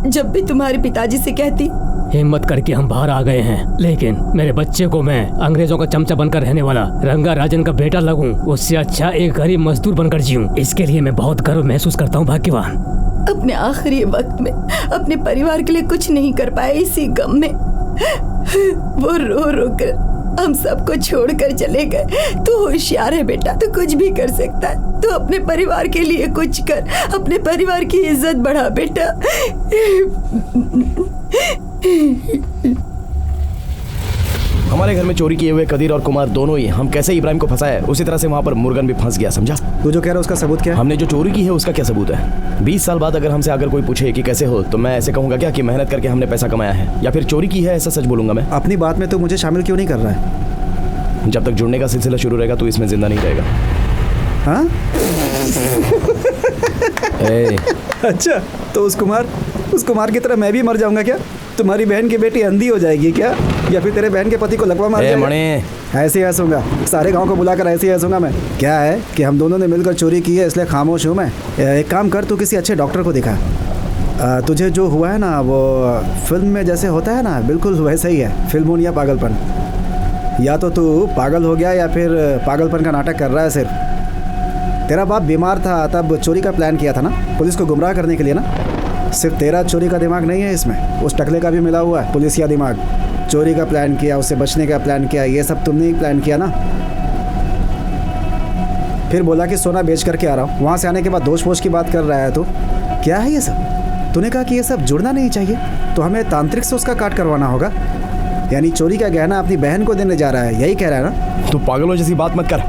जब भी तुम्हारे पिताजी से कहती। हिम्मत करके हम बाहर आ गए हैं, लेकिन मेरे बच्चे को मैं अंग्रेजों का चमचा बनकर रहने वाला रंगा राजन का बेटा लगूं, उससे अच्छा एक गरीब मजदूर बनकर जीऊं। इसके लिए मैं बहुत गर्व महसूस करता हूं, भाग्यवान। अपने आखिरी वक्त में अपने परिवार के लिए कुछ नहीं कर पाए, इसी गम में वो रो रो कर हम सबको छोड़कर चले गए। तू होशियार है बेटा, तू कुछ भी कर सकता है। तू अपने परिवार के लिए कुछ कर, अपने परिवार की इज्जत बढ़ा बेटा। हमारे घर में चोरी किए हुए कदीर और कुमार दोनों ही, हम कैसे इब्राहिम को फंसाया उसी तरह से वहाँ पर मुर्गन भी फंस गया, समझा? तू जो कह रहा है उसका सबूत क्या है? हमने जो चोरी की है उसका क्या सबूत है? 20 साल बाद अगर हमसे अगर कोई पूछे कि कैसे हो, तो मैं ऐसे कहूँगा क्या कि मेहनत करके हमने पैसा कमाया है, या फिर चोरी की है, ऐसा सच बोलूंगा मैं। अपनी बात में तो मुझे शामिल क्यों नहीं कर रहा है? जब तक जुड़ने का सिलसिला शुरू रहेगा तो इसमें जिंदा नहीं रहेगा। हाँ? अच्छा, तो उस कुमार की तरह मैं भी मर जाऊंगा क्या? तुम्हारी बहन की बेटी अंधी हो जाएगी क्या? या फिर तेरे बहन के पति को लकवा मार जाएगा? ऐसे ही हंसूंगा, सारे गांव को बुलाकर ऐसे ही हंसूंगा मैं। क्या है कि हम दोनों ने मिलकर चोरी की है, इसलिए खामोश हूँ मैं। एक काम कर, तू किसी अच्छे डॉक्टर को दिखा। तुझे जो हुआ है ना वो फिल्म में जैसे होता है ना, बिल्कुल वैसा ही है। फिल्म या पागलपन, या तो तू पागल हो गया या फिर पागलपन का नाटक कर रहा है सिर्फ। तेरा बाप बीमार था तब चोरी का प्लान किया था ना, पुलिस को गुमराह करने के लिए ना। सिर्फ तेरा चोरी का दिमाग नहीं है इसमें, उस टकले का भी मिला हुआ है पुलिस का दिमाग। चोरी का प्लान किया, उससे बचने का प्लान किया, ये सब तुमने ही प्लान किया ना। फिर बोला कि सोना बेच करके आ रहा हूँ, वहाँ से आने के बाद दोष वोष की बात कर रहा है। तो क्या है ये सब? तूने कहा कि ये सब जुड़ना नहीं चाहिए, तो हमें तांत्रिक से उसका काट करवाना होगा। यानी चोरी का गहना अपनी बहन को देने जा रहा है, यही कह रहा है ना? तू पागलों जैसी बात मत कर।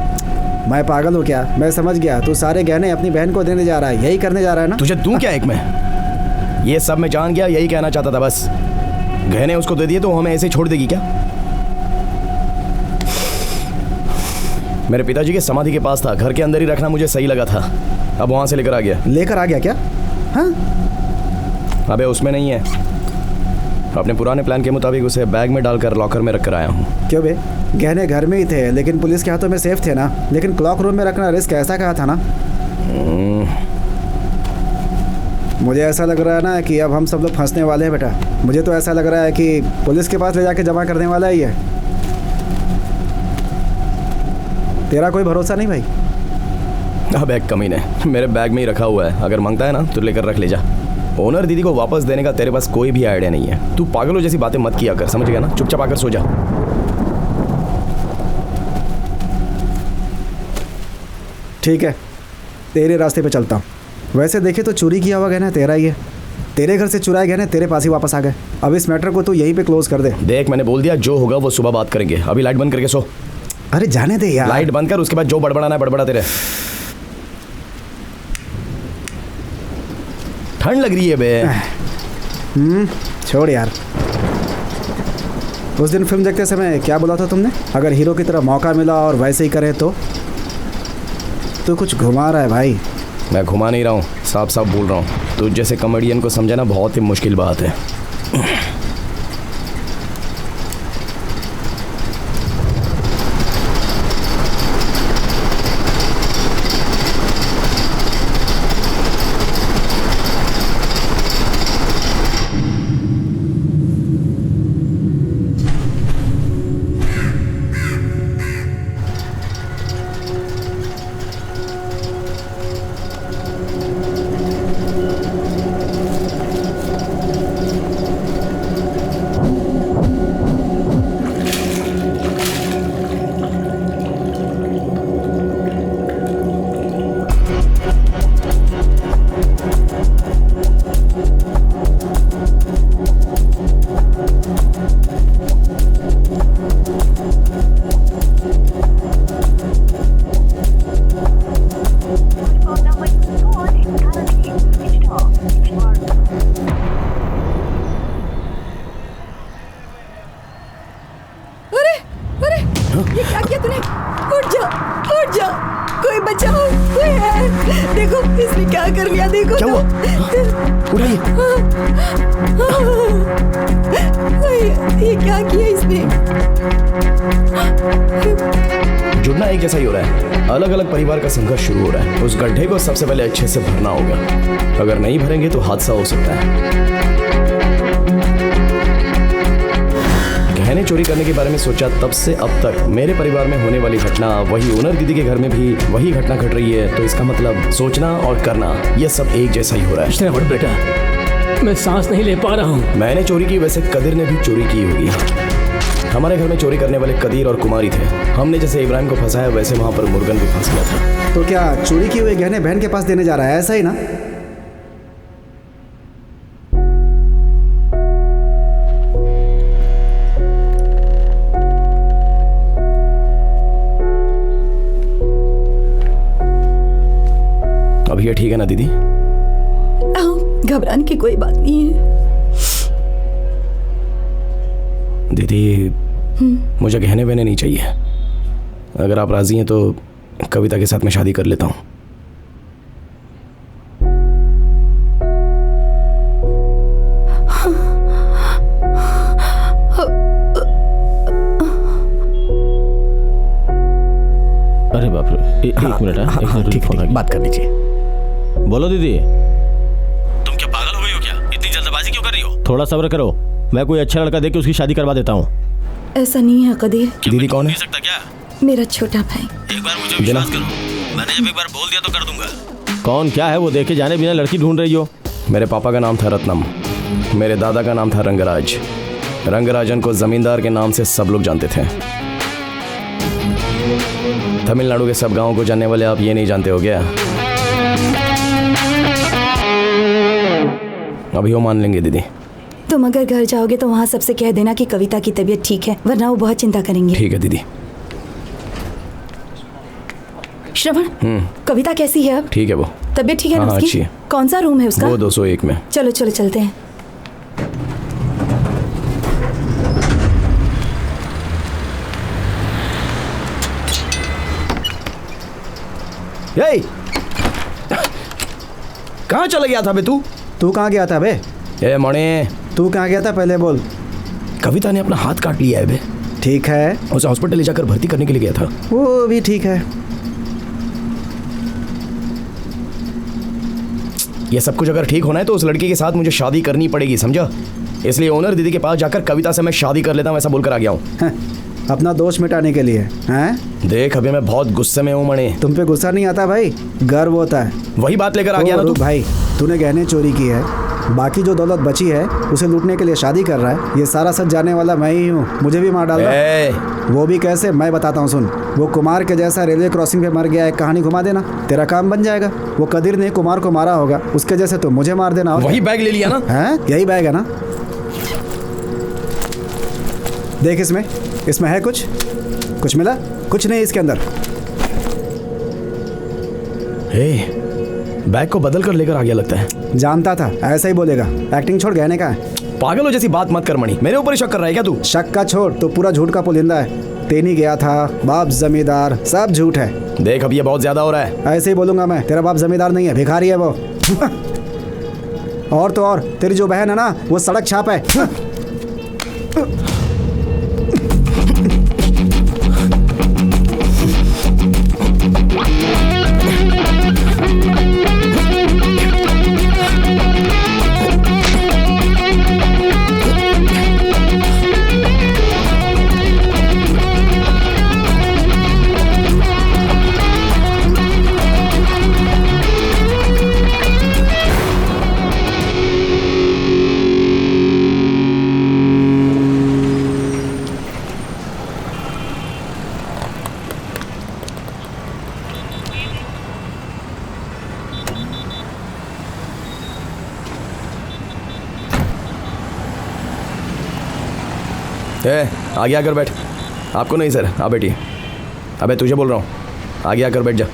मैं पागल हूँ क्या? मैं समझ गया, तू सारे गहने अपनी बहन को देने जा रहा है, यही करने जा रहा है ना? तुझे दूं क्या एक मैं? ये सब मैं जान गया, यही कहना चाहता था बस। गहने उसको दे दिए तो हमें ऐसे छोड़ देगी क्या? मेरे पिताजी के समाधि के पास था, घर के अंदर ही रखना मुझे सही लगा था। अब वहां से लेकर आ गया। लेकर आ गया क्या? हाँ? अबे उसमें नहीं है, अपने पुराने प्लान के मुताबिक उसे बैग में डालकर लॉकर में रख कर आया हूँ। क्यों बे? गहने घर में ही थे, लेकिन पुलिस के हाथों में सेफ थे ना। लेकिन क्लॉक रूम में रखना रिस्क, ऐसा कहा था ना। मुझे ऐसा लग रहा है ना कि अब हम सब लोग फंसने वाले हैं बेटा। मुझे तो ऐसा लग रहा है कि पुलिस के पास ले जाके जमा करने वाला ही है। तेरा कोई भरोसा नहीं भाई? अब एक कमीने, मेरे बैग में ही रखा हुआ है, अगर मांगता है ना तो लेकर रख ले जा। ओनर दीदी को वापस देने का तेरे पास कोई भी आइडिया नहीं है। तू पागलों जैसी बातें मत किया कर, समझ गया ना? चुपचाप आकर सो जा। ठीक है, तेरे रास्ते पे चलता हूँ। वैसे देखे तो चोरी किया हुआ गहना तेरा ही है। तेरे घर से चुराए गहने तेरे पास ही वापस आ गए। अब इस मैटर को तू यहीं पे क्लोज कर दे। देख, मैंने बोल दिया, जो होगा वो सुबह बात करेंगे। अभी लाइट बंद करके सो। अरे जाने दे यार। लाइट बंद कर, उसके बाद जो बड़बड़ाना है बड़बड़ा तेरे। ठंड लग रही है बे। छोड़ यार। उस दिन फिल्म देखते समय क्या बोला था तुमने? अगर हीरो की तरह मौका मिला और वैसे ही करे तो कुछ घुमा रहा है भाई। मैं घुमा नहीं रहा हूँ, साफ साफ बोल रहा हूँ। तुझ जैसे कॉमेडियन को समझाना बहुत ही मुश्किल बात है। जुड़ना एक जैसा ही हो रहा है, अलग अलग परिवार का संघर्ष शुरू हो रहा है। उस गड्ढे को सबसे पहले अच्छे से भरना होगा, अगर नहीं भरेंगे तो हादसा हो सकता है। गहने चोरी करने के बारे में सोचा तब से अब तक मेरे परिवार में होने वाली घटना, वही ओनर दीदी के घर में भी वही घटना घट रही है। तो इसका मतलब सोचना और करना ये सब एक जैसा ही हो रहा है। बेटा, मैं सांस नहीं ले पा रहा हूँ। मैंने चोरी की, वैसे कदीर ने भी चोरी की होगी। हमारे घर में चोरी करने वाले कदीर और कुमारी थे। हमने जैसे इब्राहिम को फंसाया वैसे वहां पर मुर्गन भी फंस गया था। तो क्या चोरी किए हुए गहने बहन के पास देने जा रहा है, ऐसा ही ना? अब ये ठीक है ना दीदी? घबराने की कोई बात नहीं है दीदी। मुझे गहने वहने नहीं चाहिए। अगर आप राजी हैं तो कविता के साथ मैं शादी कर लेता हूँ। अरे बाप रे, एक मिनट है, ठीक है, बात कर लीजिए। बोलो दीदी। तुम क्या पागल हो गई हो क्या? इतनी जल्दबाजी क्यों कर रही हो? थोड़ा सब्र करो, मैं कोई अच्छा लड़का देख के उसकी शादी करवा देता हूँ। ऐसा नहीं है कदीर। दीदी कौन है? सकता क्या? मेरा छोटा भाई। एक बार मुझे विश्वास करो, मैंने जब एक बार बोल दिया तो कर दूंगा। कौन क्या है वो देखे जाने बिना लड़की ढूंढ रही हो? मेरे पापा का नाम था रत्नम, मेरे दादा का नाम था रंगराज। रंगराजन को जमींदार के नाम से सब लोग जानते थे। तमिलनाडु के सब गांवों को जानने वाले आप ये नहीं जानते हो क्या? अभी वो मान लेंगे दीदी। तुम अगर घर जाओगे तो वहाँ सबसे कह देना कि कविता की तबीयत ठीक है, वरना वो बहुत चिंता करेंगे। ठीक है दीदी। श्रवण, कविता कैसी है अब? ठीक है वो। तबीयत ठीक है ना हाँ, उसकी? अच्छी है। कौन सा रूम है उसका? वो 201 में। चलो चलो चलते हैं। ये कहाँ चला गया था बे तू? तू कहाँ गया था बे? ए मणे, तू कहाँ गया था पहले बोल। कविता ने अपना हाथ काट लिया है बे। ठीक है, उसे हॉस्पिटल ले जाकर भर्ती करने के लिए गया था। वो भी ठीक है। ये सब कुछ अगर ठीक होना है तो उस लड़की के साथ मुझे शादी करनी पड़ेगी, समझा? इसलिए ओनर दीदी के पास जाकर कविता से मैं शादी कर लेता हूँ, ऐसा बोलकर आ गया हूँ। अपना दोष मिटाने के लिए हैं? देख अभी मैं बहुत गुस्से में हूँ मणे। तुम पे गुस्सा नहीं आता भाई, गर्व होता है। वही बात लेकर आ गया ना तू। भाई तूने गहने चोरी की है, बाकी जो दौलत बची है उसे लूटने के लिए शादी कर रहा है। ये सारा सच जानने वाला मैं ही हूँ, मुझे भी मार डालना। वो भी कैसे, मैं बताता हूँ सुन। वो कुमार के जैसा रेलवे क्रॉसिंग पे मर गया, एक कहानी घुमा देना, तेरा काम बन जाएगा। वो कदीर ने कुमार को मारा होगा, उसके जैसे तो मुझे मार देना। वही बैग ले लिया ना? है, यही बैग है ना? देख इसमें है कुछ मिला? कुछ नहीं इसके अंदर। बैग को बदल कर लेकर आ गया लगता है। जानता था ऐसा ही बोलेगा। एक्टिंग छोड़, गहने का है। पागल हो जैसी बात मत कर मणि, मेरे ऊपर ही शक कर रहा है क्या तू? शक का छोड़, तो पूरा झूठ का पुलिंदा है। तेनी गया था, बाप जमींदार, सब झूठ है। देख अब ये बहुत ज्यादा हो रहा है। ऐसे ही बोलूंगा मैं, तेरा बाप जमींदार नहीं है, भिखारी है वो। और तो और तेरी जो बहन है ना, वो सड़क छाप है। आगे आकर बैठ। आपको नहीं सर, आप बैठिए। अबे तुझे बोल रहा हूँ, आगे आकर बैठ जा।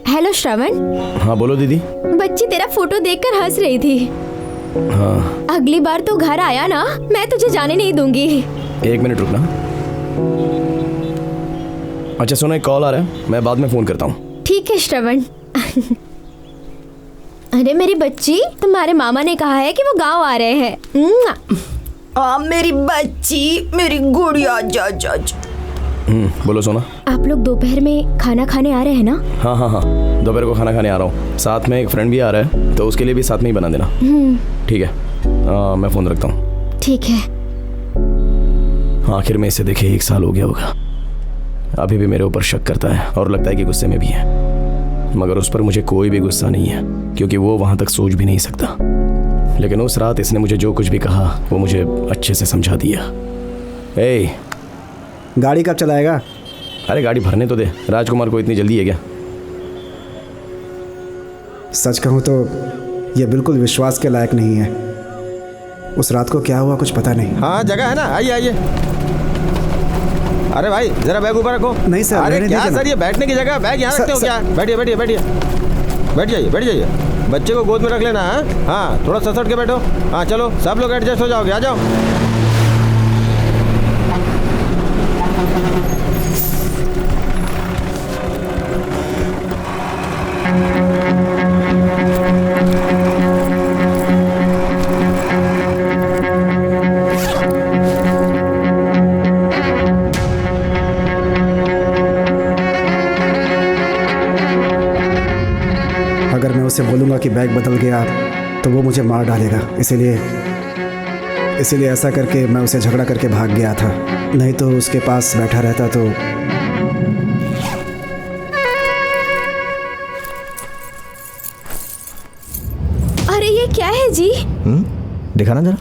हेलो श्रवण। हाँ बोलो दीदी। बच्ची तेरा फोटो देखकर हंस रही थी। हाँ। अगली बार तो घर आया ना, मैं तुझे जाने नहीं दूंगी। 1 मिनट रुकना। अच्छा सुनो, एक कॉल आ रहा है, मैं बाद में फोन करता हूँ। ठीक है श्रवण। अरे मेरी बच्ची, तुम्हारे मामा ने कहा है कि वो गांव आ रहे हैं। मेरी बच्ची, मेरी गुड़िया, जा जा जा। बोलो सोना। आप लोग दोपहर में खाना खाने आ रहे हैं ना? हाँ हाँ हाँ, दोपहर को खाना खाने आ रहा हूँ। साथ में एक फ्रेंड भी आ रहा है, तो उसके लिए भी साथ में ही बना देना। ठीक है, मैं फ़ोन रखता हूँ। ठीक है। आखिर में इसे देखे 1 साल हो गया होगा। अभी भी मेरे ऊपर शक करता है और लगता है कि गुस्से में भी है, मगर उस पर मुझे कोई भी गुस्सा नहीं है, क्योंकि वो वहाँ तक सोच भी नहीं सकता। लेकिन उस रात इसने मुझे जो कुछ भी कहा वो मुझे अच्छे से समझा दिया। गाड़ी कब चलाएगा? अरे गाड़ी भरने तो दे, राजकुमार को इतनी जल्दी है क्या? सच कहूँ तो ये बिल्कुल विश्वास के लायक नहीं है। उस रात को क्या हुआ कुछ पता नहीं। हाँ जगह है ना, आइए आइए। अरे भाई जरा बैग ऊपर रखो। नहीं सर, अरे क्या सर, ये बैठने की जगह, बैग यहाँ रखते हो क्या? बैठिए बैठिए बैठिए, बैठ जाइए बैठ जाइए। बच्चे को गोद में रख लेना। हाँ थोड़ा ससट के बैठो। हाँ चलो सब लोग एडजस्ट हो जाओगे, आ जाओ। अगर मैं उसे बोलूँगा कि बैग बदल गया तो वो मुझे मार डालेगा, इसीलिए ऐसा करके मैं उसे झगड़ा करके भाग गया था। नहीं तो उसके पास बैठा रहता तो। अरे ये क्या है जी? दिखाना जरा।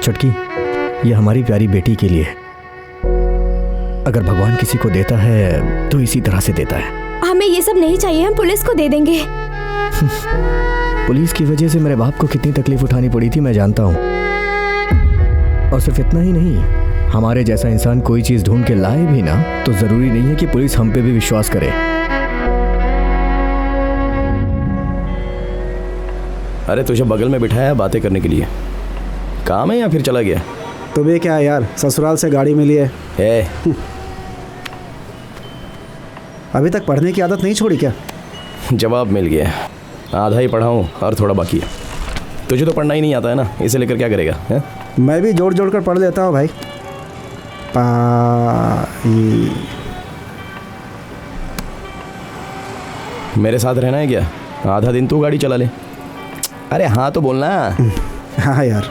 छुटकी यह हमारी प्यारी बेटी के लिए है। अगर भगवान किसी को देता है तो इसी तरह से देता है। हमें ये सब नहीं चाहिए, हम पुलिस को दे देंगे। पुलिस की वजह से मेरे बाप को कितनी तकलीफ उठानी पड़ी थी मैं जानता हूँ। और सिर्फ इतना ही नहीं, हमारे जैसा इंसान कोई चीज ढूंढ के लाए भी ना तो जरूरी नहीं है कि पुलिस हम पे भी विश्वास करे। अरे तुझे बगल में बिठाया बातें करने के लिए, काम है या फिर चला गया? तुम्हें क्या है यार, ससुराल से गाड़ी मिली है। अभी तक पढ़ने की आदत नहीं छोड़ी क्या? जवाब मिल गया, आधा ही पढ़ा हूँ और थोड़ा बाकी है। तुझे तो पढ़ना ही नहीं आता है ना, इसे लेकर क्या करेगा है? मैं भी जोड़ जोड़ कर पढ़ लेता हूँ भाई। मेरे साथ रहना है क्या? आधा दिन तू गाड़ी चला ले। अरे हाँ तो बोलना। हाँ यार।